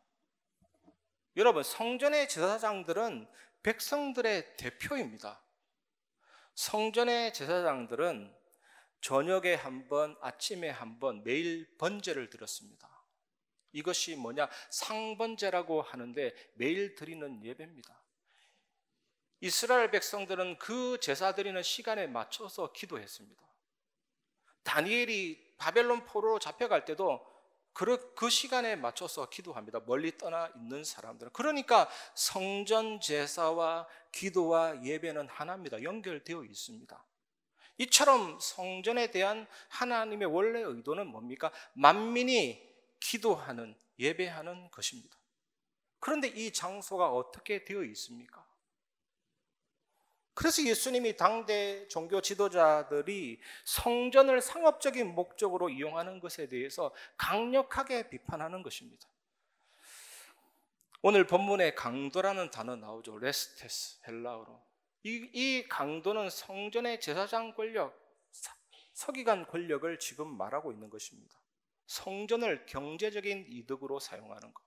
여러분, 성전의 제사장들은 백성들의 대표입니다. 성전의 제사장들은 저녁에 한 번, 아침에 한 번, 매일 번제를 드렸습니다. 이것이 뭐냐? 상번제라고 하는데 매일 드리는 예배입니다. 이스라엘 백성들은 그 제사 드리는 시간에 맞춰서 기도했습니다. 다니엘이 바벨론 포로로 잡혀갈 때도 그 시간에 맞춰서 기도합니다. 멀리 떠나 있는 사람들은. 그러니까 성전 제사와 기도와 예배는 하나입니다. 연결되어 있습니다. 이처럼 성전에 대한 하나님의 원래 의도는 뭡니까? 만민이 기도하는, 예배하는 것입니다. 그런데 이 장소가 어떻게 되어 있습니까? 그래서 예수님이 당대 종교 지도자들이 성전을 상업적인 목적으로 이용하는 것에 대해서 강력하게 비판하는 것입니다. 오늘 본문에 강도라는 단어 나오죠. 레스테스, 헬라어로. 이 강도는 성전의 제사장 권력, 서기관 권력을 지금 말하고 있는 것입니다. 성전을 경제적인 이득으로 사용하는 것,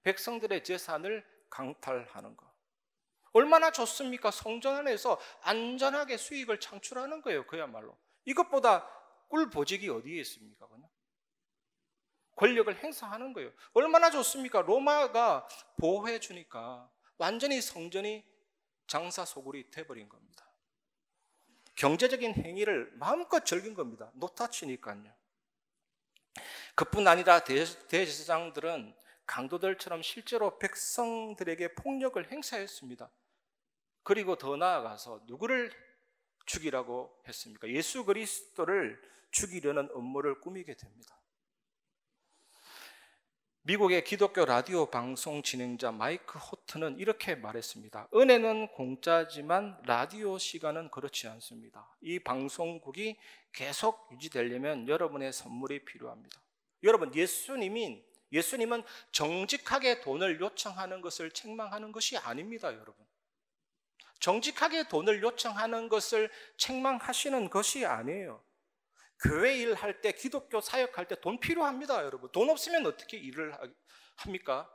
백성들의 재산을 강탈하는 것. 얼마나 좋습니까? 성전 안에서 안전하게 수익을 창출하는 거예요. 그야말로 이것보다 꿀보직이 어디에 있습니까? 그냥 권력을 행사하는 거예요. 얼마나 좋습니까? 로마가 보호해 주니까 완전히 성전이 장사 소굴이 돼버린 겁니다. 경제적인 행위를 마음껏 즐긴 겁니다. 노타치니까요. 그뿐 아니라 대제사장들은 강도들처럼 실제로 백성들에게 폭력을 행사했습니다. 그리고 더 나아가서 누구를 죽이라고 했습니까? 예수 그리스도를 죽이려는 음모를 꾸미게 됩니다. 미국의 기독교 라디오 방송 진행자 마이크 호트는 이렇게 말했습니다. 은혜는 공짜지만 라디오 시간은 그렇지 않습니다. 이 방송국이 계속 유지되려면 여러분의 선물이 필요합니다. 여러분, 예수님은 정직하게 돈을 요청하는 것을 책망하는 것이 아닙니다. 여러분, 정직하게 돈을 요청하는 것을 책망하시는 것이 아니에요. 교회 일할 때, 기독교 사역할 때 돈 필요합니다. 여러분, 돈 없으면 어떻게 일을 합니까?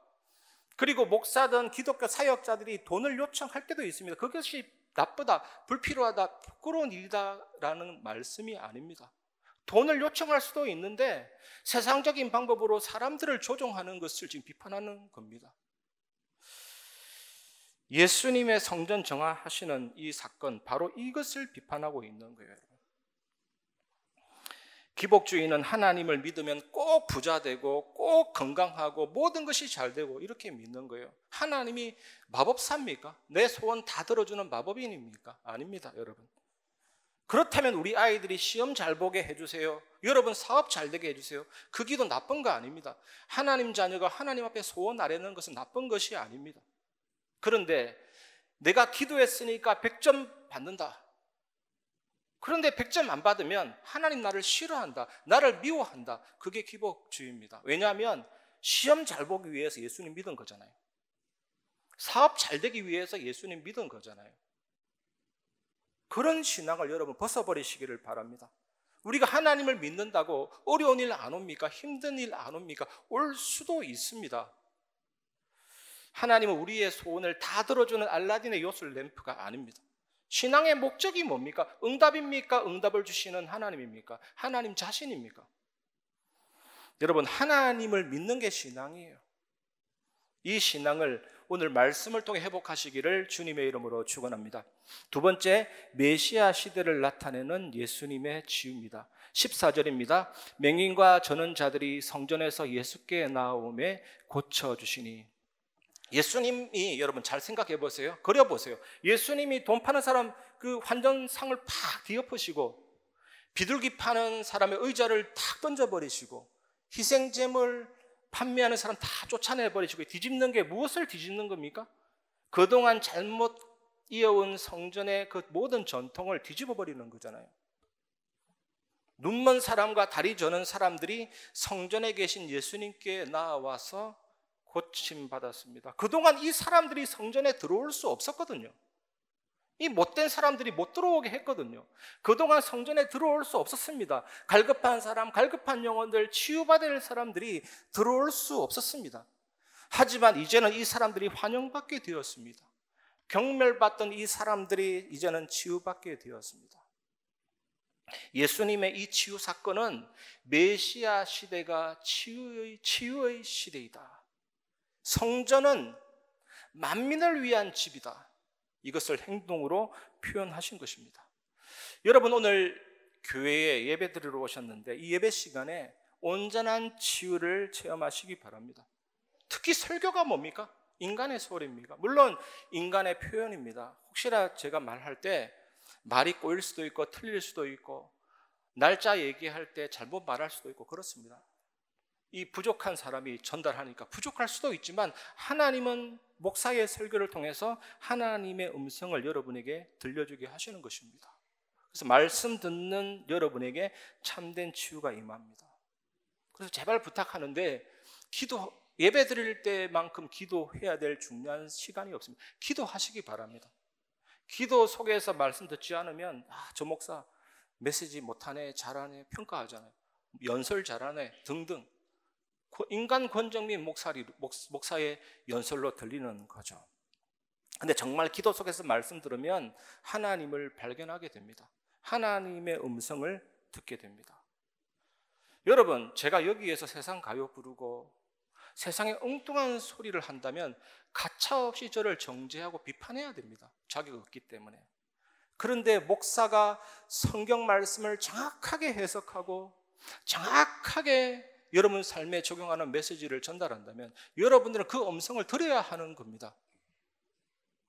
그리고 목사든 기독교 사역자들이 돈을 요청할 때도 있습니다. 그것이 나쁘다, 불필요하다, 부끄러운 일이다라는 말씀이 아닙니다. 돈을 요청할 수도 있는데 세상적인 방법으로 사람들을 조종하는 것을 지금 비판하는 겁니다. 예수님의 성전 정화하시는 이 사건, 바로 이것을 비판하고 있는 거예요. 기복주의는 하나님을 믿으면 꼭 부자 되고 꼭 건강하고 모든 것이 잘 되고 이렇게 믿는 거예요. 하나님이 마법사입니까? 내 소원 다 들어주는 마법인입니까? 아닙니다, 여러분. 그렇다면 우리 아이들이 시험 잘 보게 해주세요. 여러분 사업 잘 되게 해주세요. 그 기도 나쁜 거 아닙니다. 하나님 자녀가 하나님 앞에 소원 아뢰는 것은 나쁜 것이 아닙니다. 그런데 내가 기도했으니까 100점 받는다. 그런데 100점 안 받으면 하나님 나를 싫어한다, 나를 미워한다. 그게 기복주의입니다. 왜냐하면 시험 잘 보기 위해서 예수님 믿은 거잖아요. 사업 잘 되기 위해서 예수님 믿은 거잖아요. 그런 신앙을 여러분 벗어버리시기를 바랍니다. 우리가 하나님을 믿는다고 어려운 일 안 옵니까? 힘든 일 안 옵니까? 올 수도 있습니다. 하나님은 우리의 소원을 다 들어주는 알라딘의 요술 램프가 아닙니다. 신앙의 목적이 뭡니까? 응답입니까? 응답을 주시는 하나님입니까? 하나님 자신입니까? 여러분, 하나님을 믿는 게 신앙이에요. 이 신앙을 오늘 말씀을 통해 회복하시기를 주님의 이름으로 축원합니다. 두 번째, 메시아 시대를 나타내는 예수님의 치유입니다. 14절입니다. 맹인과 전원자들이 성전에서 예수께 나오매 고쳐주시니. 예수님이, 여러분 잘 생각해 보세요. 그려보세요. 예수님이 돈 파는 사람 그 환전상을 팍 뒤엎으시고, 비둘기 파는 사람의 의자를 탁 던져버리시고, 희생제물 판매하는 사람 다 쫓아내버리시고, 뒤집는 게 무엇을 뒤집는 겁니까? 그동안 잘못 이어온 성전의 그 모든 전통을 뒤집어버리는 거잖아요. 눈먼 사람과 다리 저는 사람들이 성전에 계신 예수님께 나와서 고침받았습니다. 그동안 이 사람들이 성전에 들어올 수 없었거든요. 이 못된 사람들이 못 들어오게 했거든요. 그동안 성전에 들어올 수 없었습니다. 갈급한 사람, 갈급한 영혼들, 치유받을 사람들이 들어올 수 없었습니다. 하지만 이제는 이 사람들이 환영받게 되었습니다. 경멸받던 이 사람들이 이제는 치유받게 되었습니다. 예수님의 이 치유 사건은 메시아 시대가 치유의 시대이다. 성전은 만민을 위한 집이다. 이것을 행동으로 표현하신 것입니다. 여러분, 오늘 교회에 예배 드리러 오셨는데 이 예배 시간에 온전한 치유를 체험하시기 바랍니다. 특히 설교가 뭡니까? 인간의 소리입니까? 물론 인간의 표현입니다. 혹시나 제가 말할 때 말이 꼬일 수도 있고 틀릴 수도 있고, 날짜 얘기할 때 잘못 말할 수도 있고 그렇습니다. 이 부족한 사람이 전달하니까 부족할 수도 있지만, 하나님은 목사의 설교를 통해서 하나님의 음성을 여러분에게 들려주게 하시는 것입니다. 그래서 말씀 듣는 여러분에게 참된 치유가 임합니다. 그래서 제발 부탁하는데, 예배 드릴 때만큼 기도해야 될 중요한 시간이 없습니다. 기도하시기 바랍니다. 기도 속에서 말씀 듣지 않으면 저 목사 메시지 못하네, 잘하네, 평가하잖아요. 연설 잘하네 등등. 인간 권정민 목사의 연설로 들리는 거죠. 근데 정말 기도 속에서 말씀 들으면 하나님을 발견하게 됩니다. 하나님의 음성을 듣게 됩니다. 여러분, 제가 여기에서 세상 가요 부르고 세상에 엉뚱한 소리를 한다면 가차없이 저를 정죄하고 비판해야 됩니다. 자격 없기 때문에. 그런데 목사가 성경 말씀을 정확하게 해석하고 정확하게 여러분 삶에 적용하는 메시지를 전달한다면 여러분들은 그 음성을 들어야 하는 겁니다.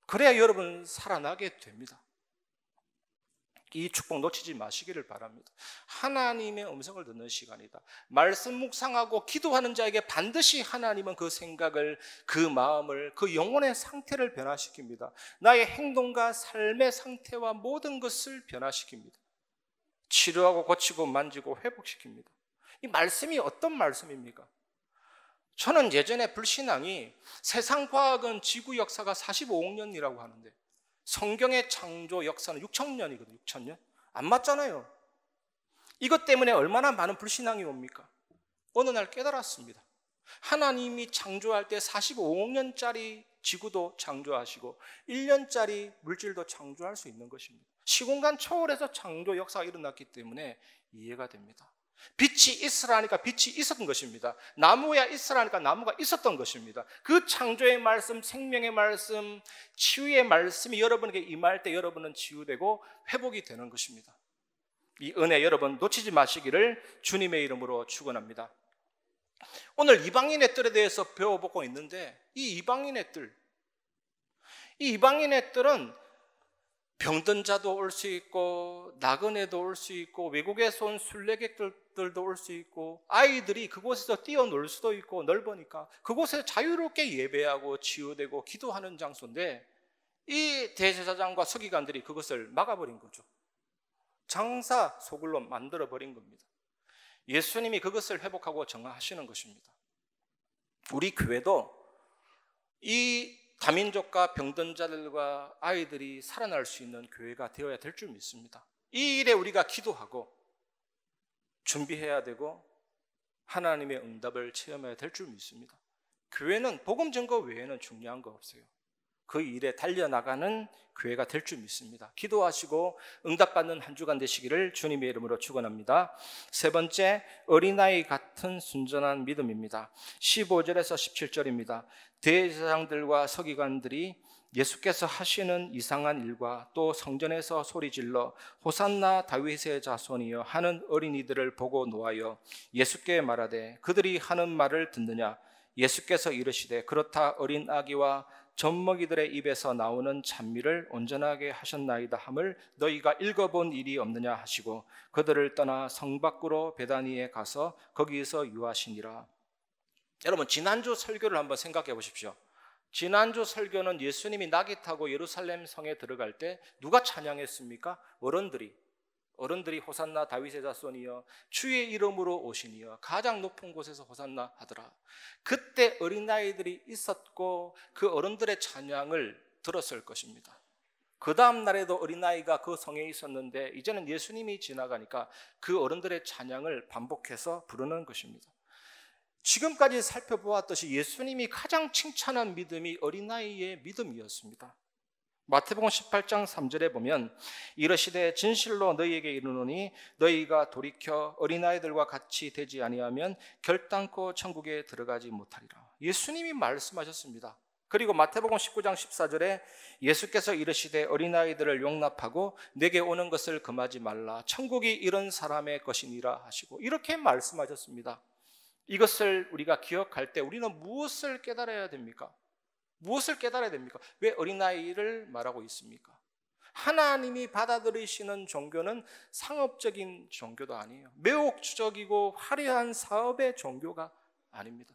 그래야 여러분 살아나게 됩니다. 이 축복 놓치지 마시기를 바랍니다. 하나님의 음성을 듣는 시간이다. 말씀 묵상하고 기도하는 자에게 반드시 하나님은 그 생각을, 그 마음을, 그 영혼의 상태를 변화시킵니다. 나의 행동과 삶의 상태와 모든 것을 변화시킵니다. 치료하고 고치고 만지고 회복시킵니다. 이 말씀이 어떤 말씀입니까? 저는 예전에 불신앙이 세상 과학은 지구 역사가 45억 년이라고 하는데 성경의 창조 역사는 6,000년이거든요. 6,000년? 안 맞잖아요. 이것 때문에 얼마나 많은 불신앙이 옵니까? 어느 날 깨달았습니다. 하나님이 창조할 때 45억 년짜리 지구도 창조하시고 1년짜리 물질도 창조할 수 있는 것입니다. 시공간 초월해서 창조 역사가 일어났기 때문에 이해가 됩니다. 빛이 있으라니까 빛이 있었던 것입니다. 나무야 있으라니까 나무가 있었던 것입니다. 그 창조의 말씀, 생명의 말씀, 치유의 말씀이 여러분에게 임할 때 여러분은 치유되고 회복이 되는 것입니다. 이 은혜 여러분 놓치지 마시기를 주님의 이름으로 축원합니다. 오늘 이방인의 뜰에 대해서 배워보고 있는데 이 이방인의 뜰은 병든 자도 올 수 있고 나그네도 올 수 있고 외국에서 온 순례객들도 올 수 있고 아이들이 그곳에서 뛰어놀 수도 있고 넓으니까 그곳에 자유롭게 예배하고 치유되고 기도하는 장소인데 이 대제사장과 서기관들이 그것을 막아버린 거죠. 장사 소굴로 만들어버린 겁니다. 예수님이 그것을 회복하고 정화하시는 것입니다. 우리 교회도 이 다민족과 병든 자들과 아이들이 살아날 수 있는 교회가 되어야 될 줄 믿습니다. 이 일에 우리가 기도하고 준비해야 되고 하나님의 응답을 체험해야 될 줄 믿습니다. 교회는 복음 증거 외에는 중요한 거 없어요. 그 일에 달려나가는 교회가 될 줄 믿습니다. 기도하시고 응답받는 한 주간 되시기를 주님의 이름으로 축원합니다. 세 번째, 어린아이 같은 순전한 믿음입니다. 15절에서 17절입니다. 대제사장들과 서기관들이 예수께서 하시는 이상한 일과 또 성전에서 소리질러 호산나 다윗의 자손이여 하는 어린이들을 보고 노하여 예수께 말하되 그들이 하는 말을 듣느냐. 예수께서 이르시되 그렇다 어린 아기와 젖먹이들의 입에서 나오는 찬미를 온전하게 하셨나이다 함을 너희가 읽어본 일이 없느냐 하시고 그들을 떠나 성 밖으로 베다니에 가서 거기에서 유하시니라. 여러분, 지난주 설교를 한번 생각해 보십시오. 지난주 설교는 예수님이 낙이 타고 예루살렘 성에 들어갈 때 누가 찬양했습니까? 어른들이 호산나 다윗의 자손이여 주의 이름으로 오시니여 가장 높은 곳에서 호산나 하더라. 그때 어린아이들이 있었고 그 어른들의 찬양을 들었을 것입니다. 그 다음 날에도 어린아이가 그 성에 있었는데 이제는 예수님이 지나가니까 그 어른들의 찬양을 반복해서 부르는 것입니다. 지금까지 살펴보았듯이 예수님이 가장 칭찬한 믿음이 어린아이의 믿음이었습니다. 마태복음 18장 3절에 보면 이르시되 진실로 너희에게 이르노니 너희가 돌이켜 어린아이들과 같이 되지 아니하면 결단코 천국에 들어가지 못하리라. 예수님이 말씀하셨습니다. 그리고 마태복음 19장 14절에 예수께서 이르시되 어린아이들을 용납하고 내게 오는 것을 금하지 말라. 천국이 이런 사람의 것이니라 하시고 이렇게 말씀하셨습니다. 이것을 우리가 기억할 때 우리는 무엇을 깨달아야 됩니까? 무엇을 깨달아야 됩니까? 왜 어린아이를 말하고 있습니까? 하나님이 받아들이시는 종교는 상업적인 종교도 아니에요. 매혹적이고 화려한 사업의 종교가 아닙니다.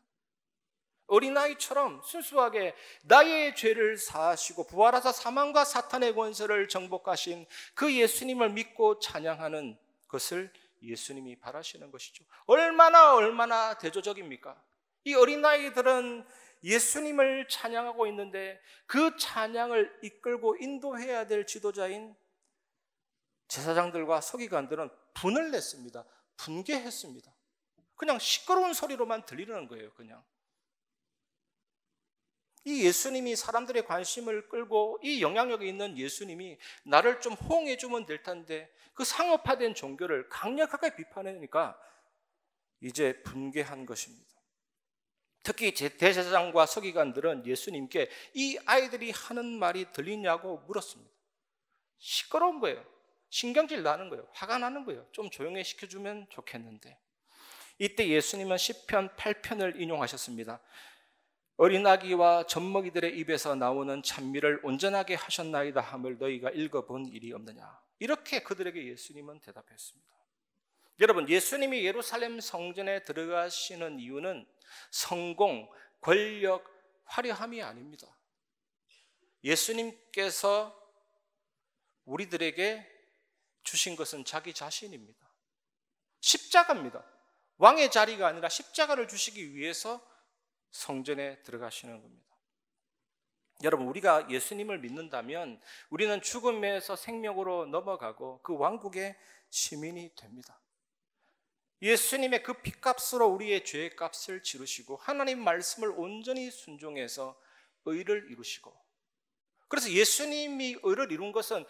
어린아이처럼 순수하게 나의 죄를 사하시고 부활하사 사망과 사탄의 권세를 정복하신 그 예수님을 믿고 찬양하는 것을 예수님이 바라시는 것이죠. 얼마나 대조적입니까? 이 어린아이들은 예수님을 찬양하고 있는데 그 찬양을 이끌고 인도해야 될 지도자인 제사장들과 서기관들은 분을 냈습니다. 분개했습니다. 그냥 시끄러운 소리로만 들리는 거예요. 그냥 이 예수님이 사람들의 관심을 끌고 이 영향력이 있는 예수님이 나를 좀 호응해 주면 될 텐데 그 상업화된 종교를 강력하게 비판하니까 이제 분개한 것입니다. 특히 대제사장과 서기관들은 예수님께 이 아이들이 하는 말이 들리냐고 물었습니다. 시끄러운 거예요. 신경질 나는 거예요. 화가 나는 거예요. 좀 조용히 시켜주면 좋겠는데. 이때 예수님은 시편 8편을 인용하셨습니다. 어린아기와 젖먹이들의 입에서 나오는 찬미를 온전하게 하셨나이다 함을 너희가 읽어본 일이 없느냐. 이렇게 그들에게 예수님은 대답했습니다. 여러분, 예수님이 예루살렘 성전에 들어가시는 이유는 성공, 권력, 화려함이 아닙니다. 예수님께서 우리들에게 주신 것은 자기 자신입니다. 십자가입니다. 왕의 자리가 아니라 십자가를 주시기 위해서 성전에 들어가시는 겁니다. 여러분, 우리가 예수님을 믿는다면 우리는 죽음에서 생명으로 넘어가고 그 왕국의 시민이 됩니다. 예수님의 그 피값으로 우리의 죄의 값을 치르시고 하나님 말씀을 온전히 순종해서 의를 이루시고, 그래서 예수님이 의를 이룬 것은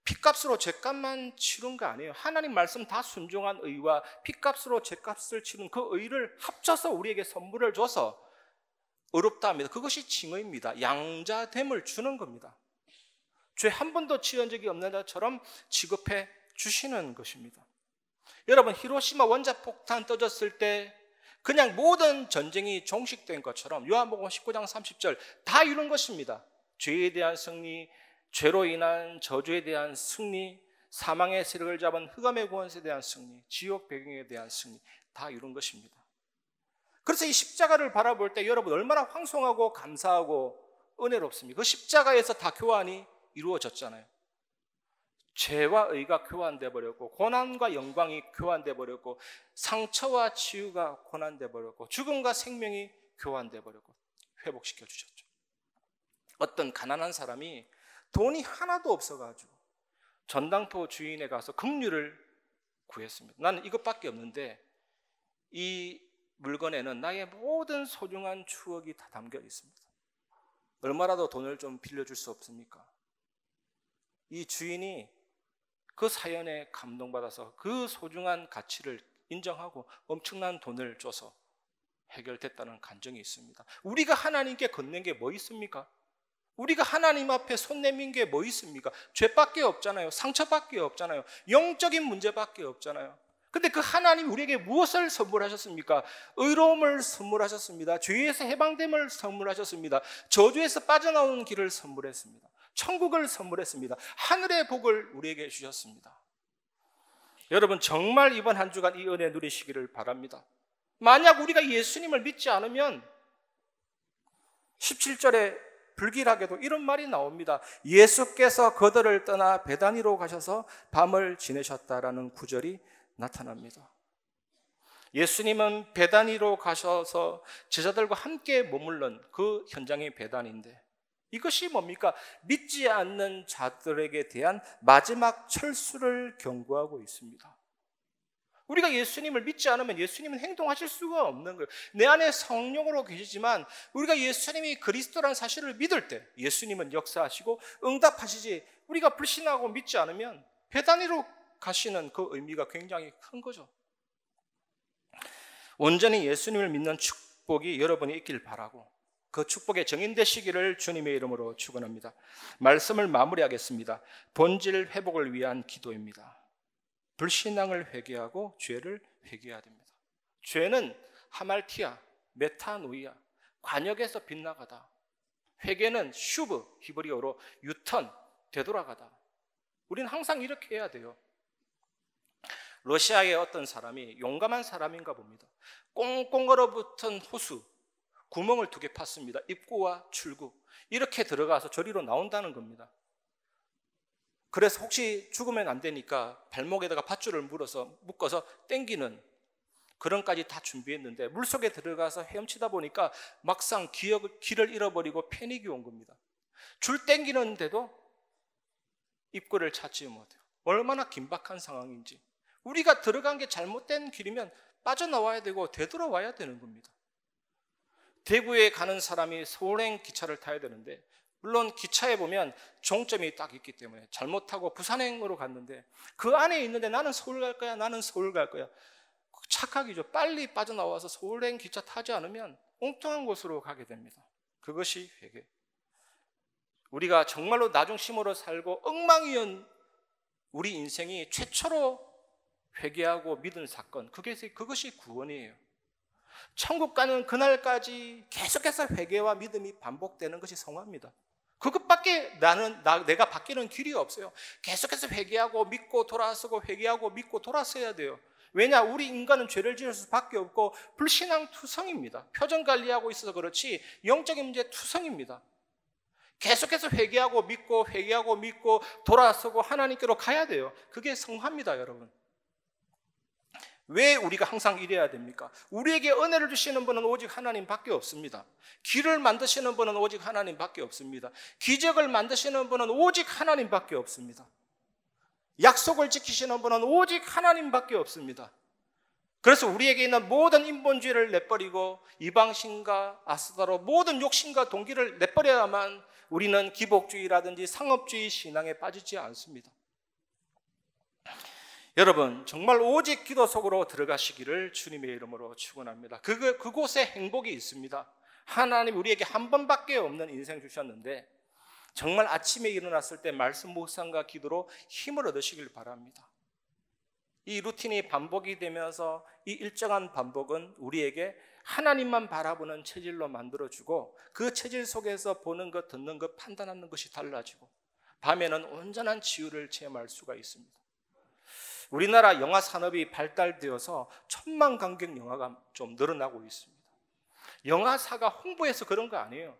피값으로 죄값만 치른 거 아니에요. 하나님 말씀 다 순종한 의와 피값으로 죄값을 치른 그 의를 합쳐서 우리에게 선물을 줘서 의롭다 합니다. 그것이 칭의입니다. 양자됨을 주는 겁니다. 죄 한 번도 지은 적이 없는 자처럼 취급해 주시는 것입니다. 여러분, 히로시마 원자폭탄 터졌을 때 그냥 모든 전쟁이 종식된 것처럼 요한복음 19장 30절 다 이룬 것입니다. 죄에 대한 승리, 죄로 인한 저주에 대한 승리, 사망의 세력을 잡은 흑암의 권세에 대한 승리, 지옥 배경에 대한 승리, 다 이룬 것입니다. 그래서 이 십자가를 바라볼 때 여러분 얼마나 황송하고 감사하고 은혜롭습니까? 그 십자가에서 다 교환이 이루어졌잖아요. 죄와 의가 교환돼 버렸고, 고난과 영광이 교환돼 버렸고, 상처와 치유가 고난돼 버렸고, 죽음과 생명이 교환돼 버렸고, 회복시켜 주셨죠. 어떤 가난한 사람이 돈이 하나도 없어가지고 전당포 주인에 가서 긍휼을 구했습니다. 나는 이것밖에 없는데 이 물건에는 나의 모든 소중한 추억이 다 담겨 있습니다. 얼마라도 돈을 좀 빌려줄 수 없습니까? 이 주인이 그 사연에 감동받아서 그 소중한 가치를 인정하고 엄청난 돈을 줘서 해결됐다는 간증이 있습니다. 우리가 하나님께 건넨 게 뭐 있습니까? 우리가 하나님 앞에 손 내민 게 뭐 있습니까? 죄밖에 없잖아요. 상처밖에 없잖아요. 영적인 문제밖에 없잖아요. 근데 그 하나님 우리에게 무엇을 선물하셨습니까? 의로움을 선물하셨습니다. 죄에서 해방됨을 선물하셨습니다. 저주에서 빠져나오는 길을 선물했습니다. 천국을 선물했습니다. 하늘의 복을 우리에게 주셨습니다. 여러분 정말 이번 한 주간 이 은혜 누리시기를 바랍니다. 만약 우리가 예수님을 믿지 않으면 17절에 불길하게도 이런 말이 나옵니다. 예수께서 그들을 떠나 베다니로 가셔서 밤을 지내셨다라는 구절이 나타납니다. 예수님은 베다니로 가셔서 제자들과 함께 머물른 그 현장이 베다니인데 이것이 뭡니까? 믿지 않는 자들에게 대한 마지막 철수를 경고하고 있습니다. 우리가 예수님을 믿지 않으면 예수님은 행동하실 수가 없는 거예요. 내 안에 성령으로 계시지만 우리가 예수님이 그리스도라는 사실을 믿을 때 예수님은 역사하시고 응답하시지, 우리가 불신하고 믿지 않으면 베다니로 가시는 그 의미가 굉장히 큰 거죠. 온전히 예수님을 믿는 축복이 여러분이 있길 바라고 그 축복의 증인 되시기를 주님의 이름으로 축원합니다. 말씀을 마무리하겠습니다. 본질 회복을 위한 기도입니다. 불신앙을 회개하고 죄를 회개해야 됩니다. 죄는 하말티아, 메타노이아, 관역에서 빗나가다. 회개는 슈브, 히브리어로 유턴, 되돌아가다. 우리는 항상 이렇게 해야 돼요. 러시아의 어떤 사람이 용감한 사람인가 봅니다. 꽁꽁 얼어붙은 호수, 구멍을 2개 팠습니다. 입구와 출구. 이렇게 들어가서 저리로 나온다는 겁니다. 그래서 혹시 죽으면 안 되니까 발목에다가 밧줄을 묶어서 당기는 그런까지 다 준비했는데 물속에 들어가서 헤엄치다 보니까 막상 길을 잃어버리고 패닉이 온 겁니다. 줄 당기는데도 입구를 찾지 못해요. 얼마나 긴박한 상황인지. 우리가 들어간 게 잘못된 길이면 빠져나와야 되고 되돌아와야 되는 겁니다. 대구에 가는 사람이 서울행 기차를 타야 되는데 물론 기차에 보면 종점이 딱 있기 때문에 잘못하고 부산행으로 갔는데 그 안에 있는데 나는 서울 갈 거야, 나는 서울 갈 거야. 착각이죠. 빨리 빠져나와서 서울행 기차 타지 않으면 엉뚱한 곳으로 가게 됩니다. 그것이 회개. 우리가 정말로 나중심으로 살고 엉망이었 우리 인생이 최초로 회개하고 믿은 사건, 그것이 구원이에요. 천국 가는 그날까지 계속해서 회개와 믿음이 반복되는 것이 성화입니다. 그것밖에 내가 바뀌는 길이 없어요. 계속해서 회개하고 믿고 돌아서고 회개하고 믿고 돌아서야 돼요. 왜냐? 우리 인간은 죄를 지을 수밖에 없고 불신앙 투성입니다. 표정 관리하고 있어서 그렇지 영적인 문제 투성입니다. 계속해서 회개하고 믿고 돌아서고 하나님께로 가야 돼요. 그게 성화입니다, 여러분. 왜 우리가 항상 이래야 됩니까? 우리에게 은혜를 주시는 분은 오직 하나님밖에 없습니다. 길을 만드시는 분은 오직 하나님밖에 없습니다. 기적을 만드시는 분은 오직 하나님밖에 없습니다. 약속을 지키시는 분은 오직 하나님밖에 없습니다. 그래서 우리에게 있는 모든 인본주의를 내버리고 이방신과 아스다로 모든 욕심과 동기를 내버려야만 우리는 기복주의라든지 상업주의 신앙에 빠지지 않습니다. 여러분 정말 오직 기도 속으로 들어가시기를 주님의 이름으로 축원합니다. 그곳에 행복이 있습니다. 하나님 우리에게 한 번밖에 없는 인생 주셨는데 정말 아침에 일어났을 때 말씀 묵상과 기도로 힘을 얻으시길 바랍니다. 이 루틴이 반복이 되면서 이 일정한 반복은 우리에게 하나님만 바라보는 체질로 만들어주고 그 체질 속에서 보는 것, 듣는 것, 판단하는 것이 달라지고 밤에는 온전한 치유를 체험할 수가 있습니다. 우리나라 영화 산업이 발달되어서 천만관객 영화가 좀 늘어나고 있습니다. 영화사가 홍보해서 그런 거 아니에요.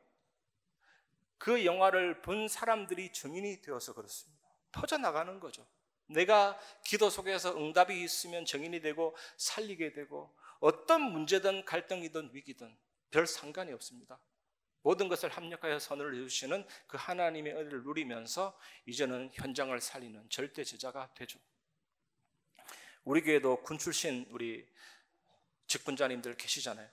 그 영화를 본 사람들이 증인이 되어서 그렇습니다. 퍼져나가는 거죠. 내가 기도 속에서 응답이 있으면 증인이 되고 살리게 되고, 어떤 문제든 갈등이든 위기든 별 상관이 없습니다. 모든 것을 합력하여 선을 이루시는 그 하나님의 은혜를 누리면서 이제는 현장을 살리는 절대 제자가 되죠. 우리 교회도 군 출신 우리 직분자님들 계시잖아요.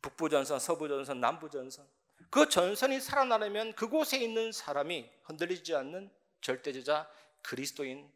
북부전선, 서부전선, 남부전선. 그 전선이 살아나려면 그곳에 있는 사람이 흔들리지 않는 절대제자 그리스도인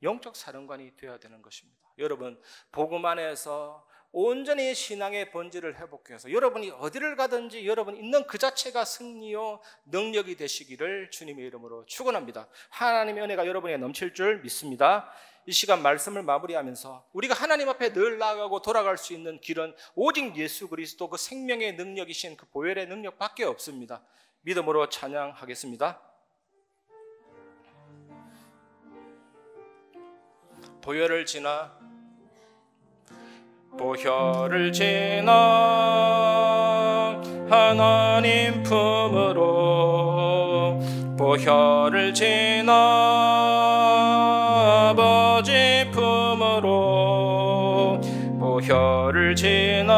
영적 사령관이 되어야 되는 것입니다. 여러분, 복음 안에서 온전히 신앙의 본질을 회복해서 여러분이 어디를 가든지 여러분 있는 그 자체가 승리요 능력이 되시기를 주님의 이름으로 축원합니다. 하나님의 은혜가 여러분에게 넘칠 줄 믿습니다. 이 시간 말씀을 마무리하면서 우리가 하나님 앞에 늘 나아가고 돌아갈 수 있는 길은 오직 예수 그리스도 그 생명의 능력이신 그 보혈의 능력밖에 없습니다. 믿음으로 찬양하겠습니다. 보혈을 지나 하나님 품으로 보혈을 지나 아버지 품으로 보혈을 지나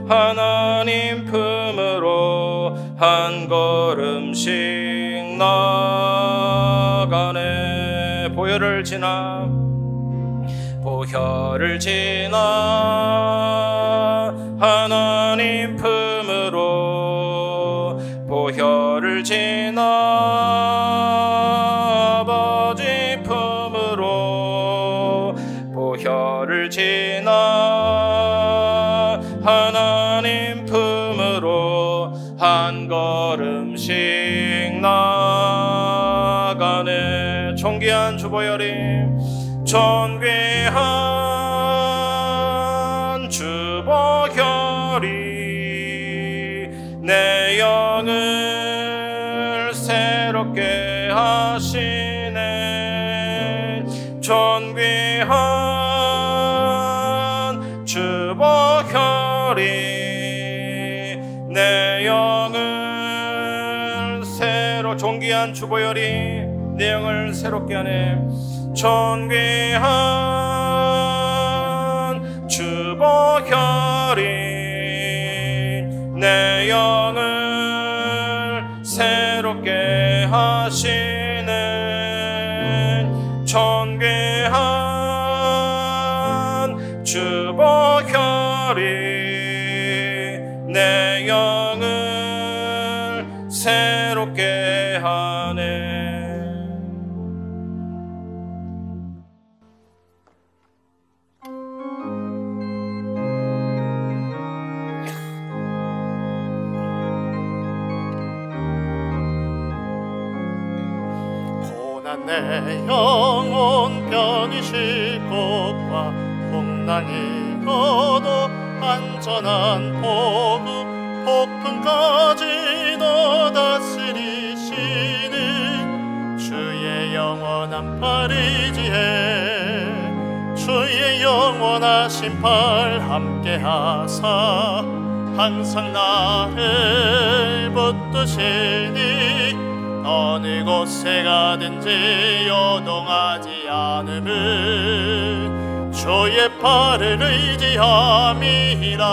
하나님 품으로 한 걸음씩 나가네. 보혈을 지나 하나님 품으로 보혈을 지나 아버지 품으로 보혈을 지나 하나님 품으로 한 걸음씩 나가네. 존귀한 주보혈이 존귀한 주보혈이 내 영을 새롭게 하시네. 존귀한 주보혈이 내 영을 존귀한 주보혈이 내 영을 새롭게 하네. 존귀한 주보혈이 내 영을 새롭게 하시네. 존귀한 주보혈이 내 영을 새롭게 하네. 내 영혼 편히 곳과 풍랑이 어도 안전한 폭풍까지도 다스리시는 주의 영원한 팔 의지해 주의 영원하신 팔 함께하사 항상 나를 붙드시니 어느 곳에 가든지 요동하지 않음은 주의 팔을 의지함이라.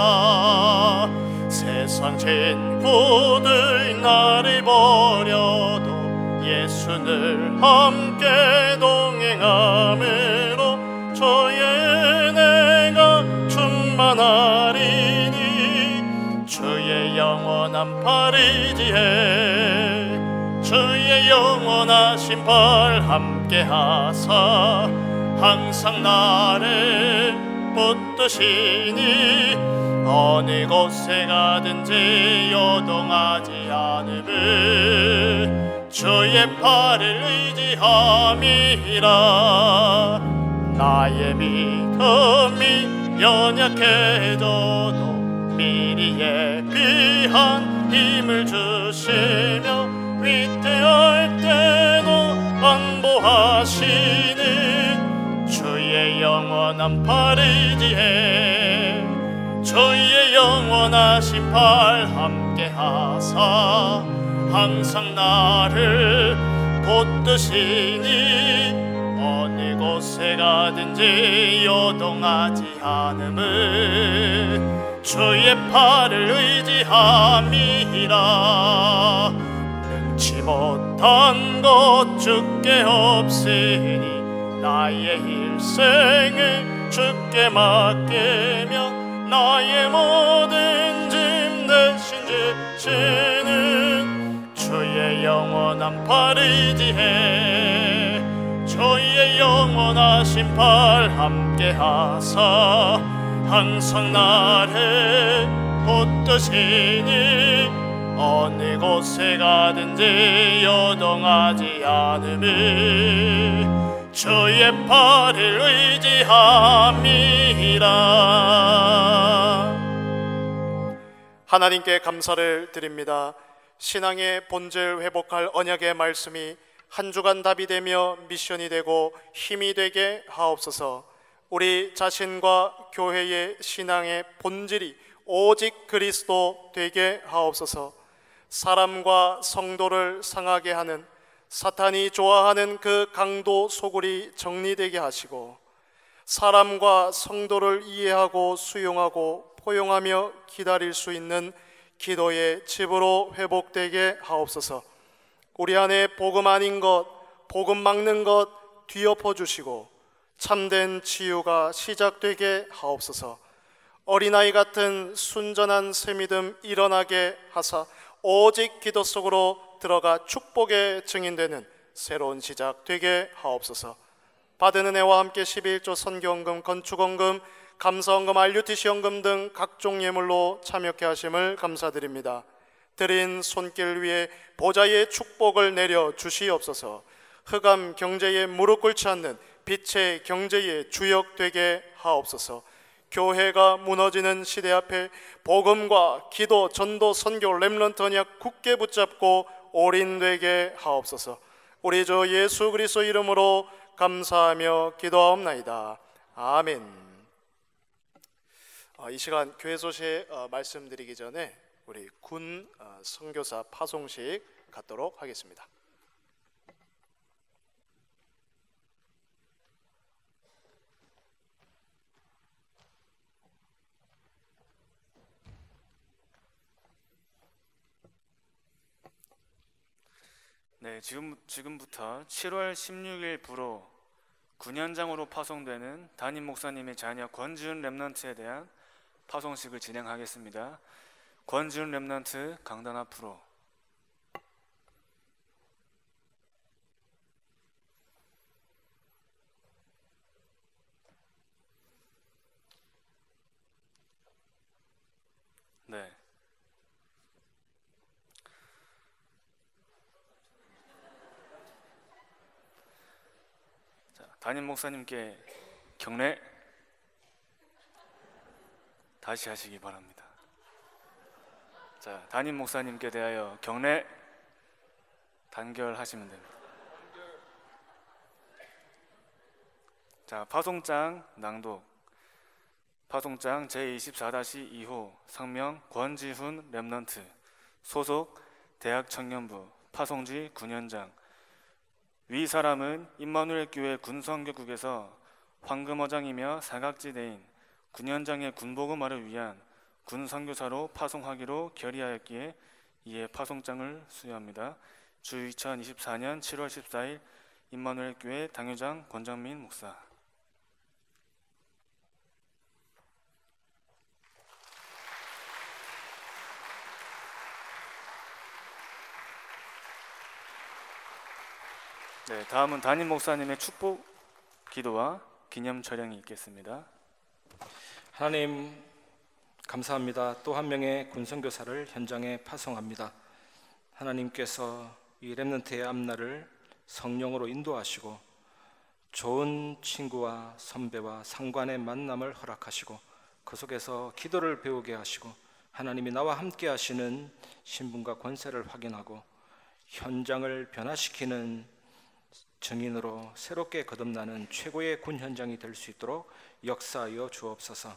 세상 친구들 나를 버려도 예수를 함께 동행함으로 주의 은혜가 충만하리니 주의 영원한 팔 의지해 주의 영원하신 팔 함께하사 항상 나를 붙드시니 어느 곳에 가든지 요동하지 않음은 주의 팔을 의지함이라. 나의 믿음이 연약해져도 미리 예비한 힘을 주시며 위태할 때도 안보하시는 주의 영원한 팔을 의지해 주의 영원하신 팔 함께하사 항상 나를 붙드시니 어느 곳에 가든지 요동하지 않음을 주의 팔을 의지함이라. 능치 못한 것 주께 없으니 나의 일생을 주께 맡기며 나의 모든 짐 대신 지시는 주의 영원한 팔 의지해 주의 영원하신 팔 함께하사 항상 나를 붙드시니 어느 곳에 가든지 요동하지 않음을 주의 팔을 의지함이라. 하나님께 감사를 드립니다. 신앙의 본질 회복할 언약의 말씀이 한 주간 답이 되며 미션이 되고 힘이 되게 하옵소서. 우리 자신과 교회의 신앙의 본질이 오직 그리스도 되게 하옵소서. 사람과 성도를 상하게 하는 사탄이 좋아하는 그 강도 소굴이 정리되게 하시고 사람과 성도를 이해하고 수용하고 포용하며 기다릴 수 있는 기도의 집으로 회복되게 하옵소서. 우리 안에 복음 아닌 것, 복음 막는 것 뒤엎어 주시고 참된 치유가 시작되게 하옵소서. 어린아이 같은 순전한 새믿음 일어나게 하사 오직 기도 속으로 들어가 축복의 증인되는 새로운 시작 되게 하옵소서. 받은 은혜와 함께 11조 선교헌금, 건축헌금, 감사헌금, RUTC헌금 등 각종 예물로 참여케 하심을 감사드립니다. 드린 손길 위에 보좌의 축복을 내려 주시옵소서. 흑암 경제에 무릎 꿇지 않는 빛의 경제의 주역 되게 하옵소서. 교회가 무너지는 시대 앞에 복음과 기도, 전도, 선교, 렘넌트 언약 굳게 붙잡고 올인되게 하옵소서. 우리 주 예수 그리스도 이름으로 감사하며 기도하옵나이다. 아멘. 이 시간 교회 소식 말씀드리기 전에 우리 군 선교사 파송식 갖도록 하겠습니다. 네, 지금부터 7월 16일부로 9년장으로 파송되는 담임 목사님의 자녀 권지훈 렘넌트에 대한 파송식을 진행하겠습니다. 권지훈 렘넌트 강단 앞으로. 네. 자, 담임 목사님께 경례 다시 하시기 바랍니다. 자, 담임 목사님께 대하여 경례 단결하시면 됩니다. 자, 파송장 낭독. 파송장 제24-2호 상명 권지훈 렘넌트 소속 대학청년부 파송지 9년장. 위 사람은 임마누엘 교회 군선교국에서 황금어장이며 사각지대인 9년장의 군복음화를 위한 군선교사로 파송하기로 결의하였기에 이에 파송장을 수여합니다. 주 2024년 7월 14일 임마누엘 교회 당회장 권정민 목사. 네, 다음은 담임 목사님의 축복 기도와 기념 촬영이 있겠습니다. 하나님 감사합니다. 또 한 명의 군선교사를 현장에 파송합니다. 하나님께서 이 렘넌트의 앞날을 성령으로 인도하시고 좋은 친구와 선배와 상관의 만남을 허락하시고 그 속에서 기도를 배우게 하시고 하나님이 나와 함께 하시는 신분과 권세를 확인하고 현장을 변화시키는 정인으로 새롭게 거듭나는 최고의 군 현장이 될 수 있도록 역사하여 주옵소서.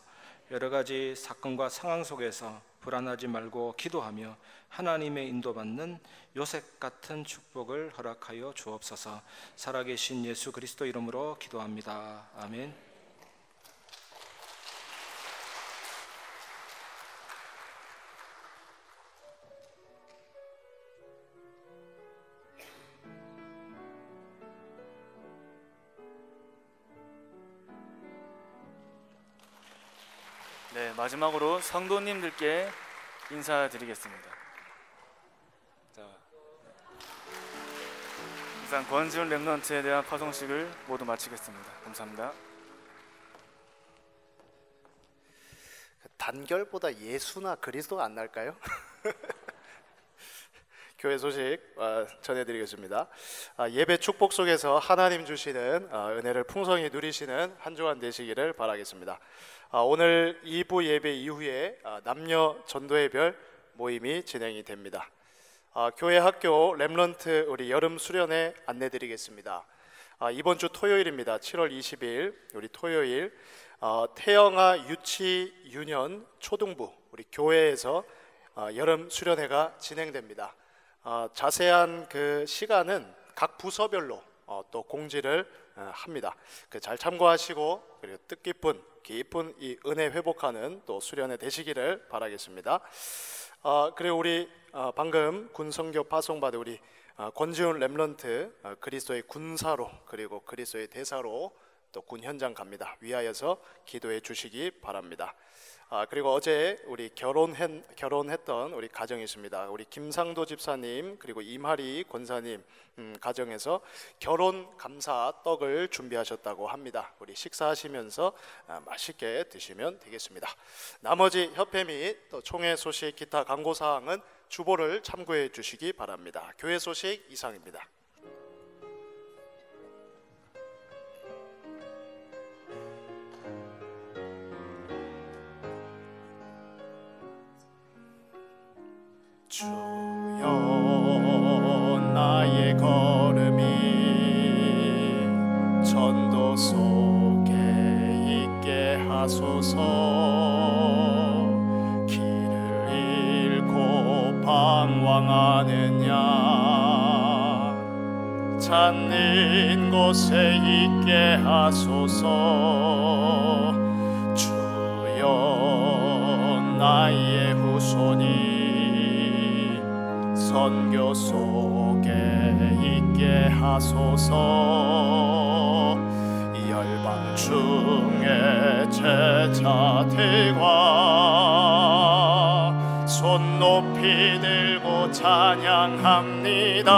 여러 가지 사건과 상황 속에서 불안하지 말고 기도하며 하나님의 인도받는 요셉 같은 축복을 허락하여 주옵소서. 살아계신 예수 그리스도 이름으로 기도합니다. 아멘. 네, 마지막으로 성도님들께 인사드리겠습니다. 자, 이상 권지훈 렘넌트에 대한 파송식을 모두 마치겠습니다. 감사합니다. 단결보다 예수나 그리스도가 안 날까요? 교회 소식 전해드리겠습니다. 예배 축복 속에서 하나님 주시는 은혜를 풍성히 누리시는 한 주간 되시기를 바라겠습니다. 오늘 2부 예배 이후에 남녀 전도회별 모임이 진행이 됩니다. 교회 학교 렘넌트 우리 여름 수련회 안내드리겠습니다. 이번 주 토요일입니다. 7월 20일 우리 토요일 태영아 유치 유년 초등부 우리 교회에서 여름 수련회가 진행됩니다. 자세한 그 시간은 각 부서별로 또 공지를 합니다. 잘 참고하시고 그리고 뜻깊은 깊은 이 은혜 회복하는 또 수련회 되시기를 바라겠습니다. 그리고 우리 방금 군성교 파송받은 우리 권지훈 렘넌트 그리스도의 군사로 그리고 그리스도의 대사로 또 군 현장 갑니다. 위하여서 기도해 주시기 바랍니다. 그리고 어제 우리 결혼했던 우리 가정이 있습니다. 우리 김상도 집사님 그리고 임하리 권사님 가정에서 결혼 감사 떡을 준비하셨다고 합니다. 우리 식사하시면서 맛있게 드시면 되겠습니다. 나머지 협회 및 또 총회 소식 기타 광고 사항은 주보를 참고해 주시기 바랍니다. 교회 소식 이상입니다. 주여 나의 걸음이 전도 속에 있게 하소서. 길을 잃고 방황하느냐 찾는 곳에 있게 하소서. 주여 나의 후손이 선교 속에 있게 하소서. 열방 중에 제자들과 손 높이 들고 찬양합니다.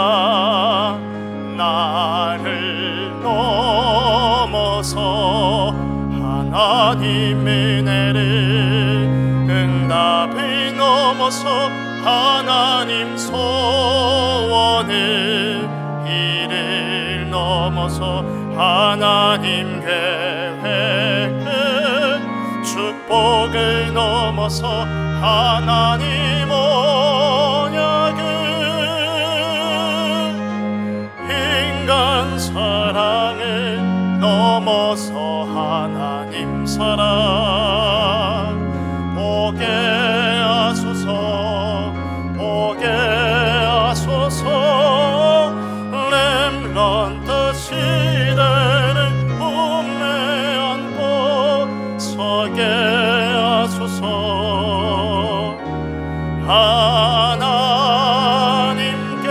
나를 넘어서 하나님의 은혜를 응답을 넘어서 하나님 소원을 이를 넘어서 하나님 계획을 축복을 넘어서 하나님 언약을 인간 사랑을 넘어서 하나님 사랑 보게 하소서. 보게 하소서. 렘넌트 시대를 품에 안고 서게 하소서. 하나님께.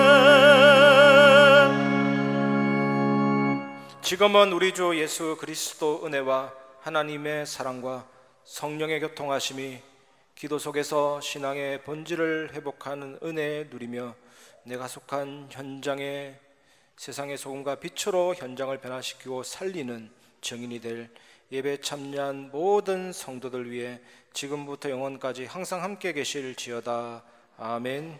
지금은 우리 주 예수 그리스도 은혜와 하나님의 사랑과 성령의 교통하심이 기도 속에서 신앙의 본질을 회복하는 은혜 누리며 내가 속한 현장에 세상의 소금과 빛으로 현장을 변화시키고 살리는 정인이 될 예배 참여한 모든 성도들 위해 지금부터 영원까지 항상 함께 계실지어다. 아멘.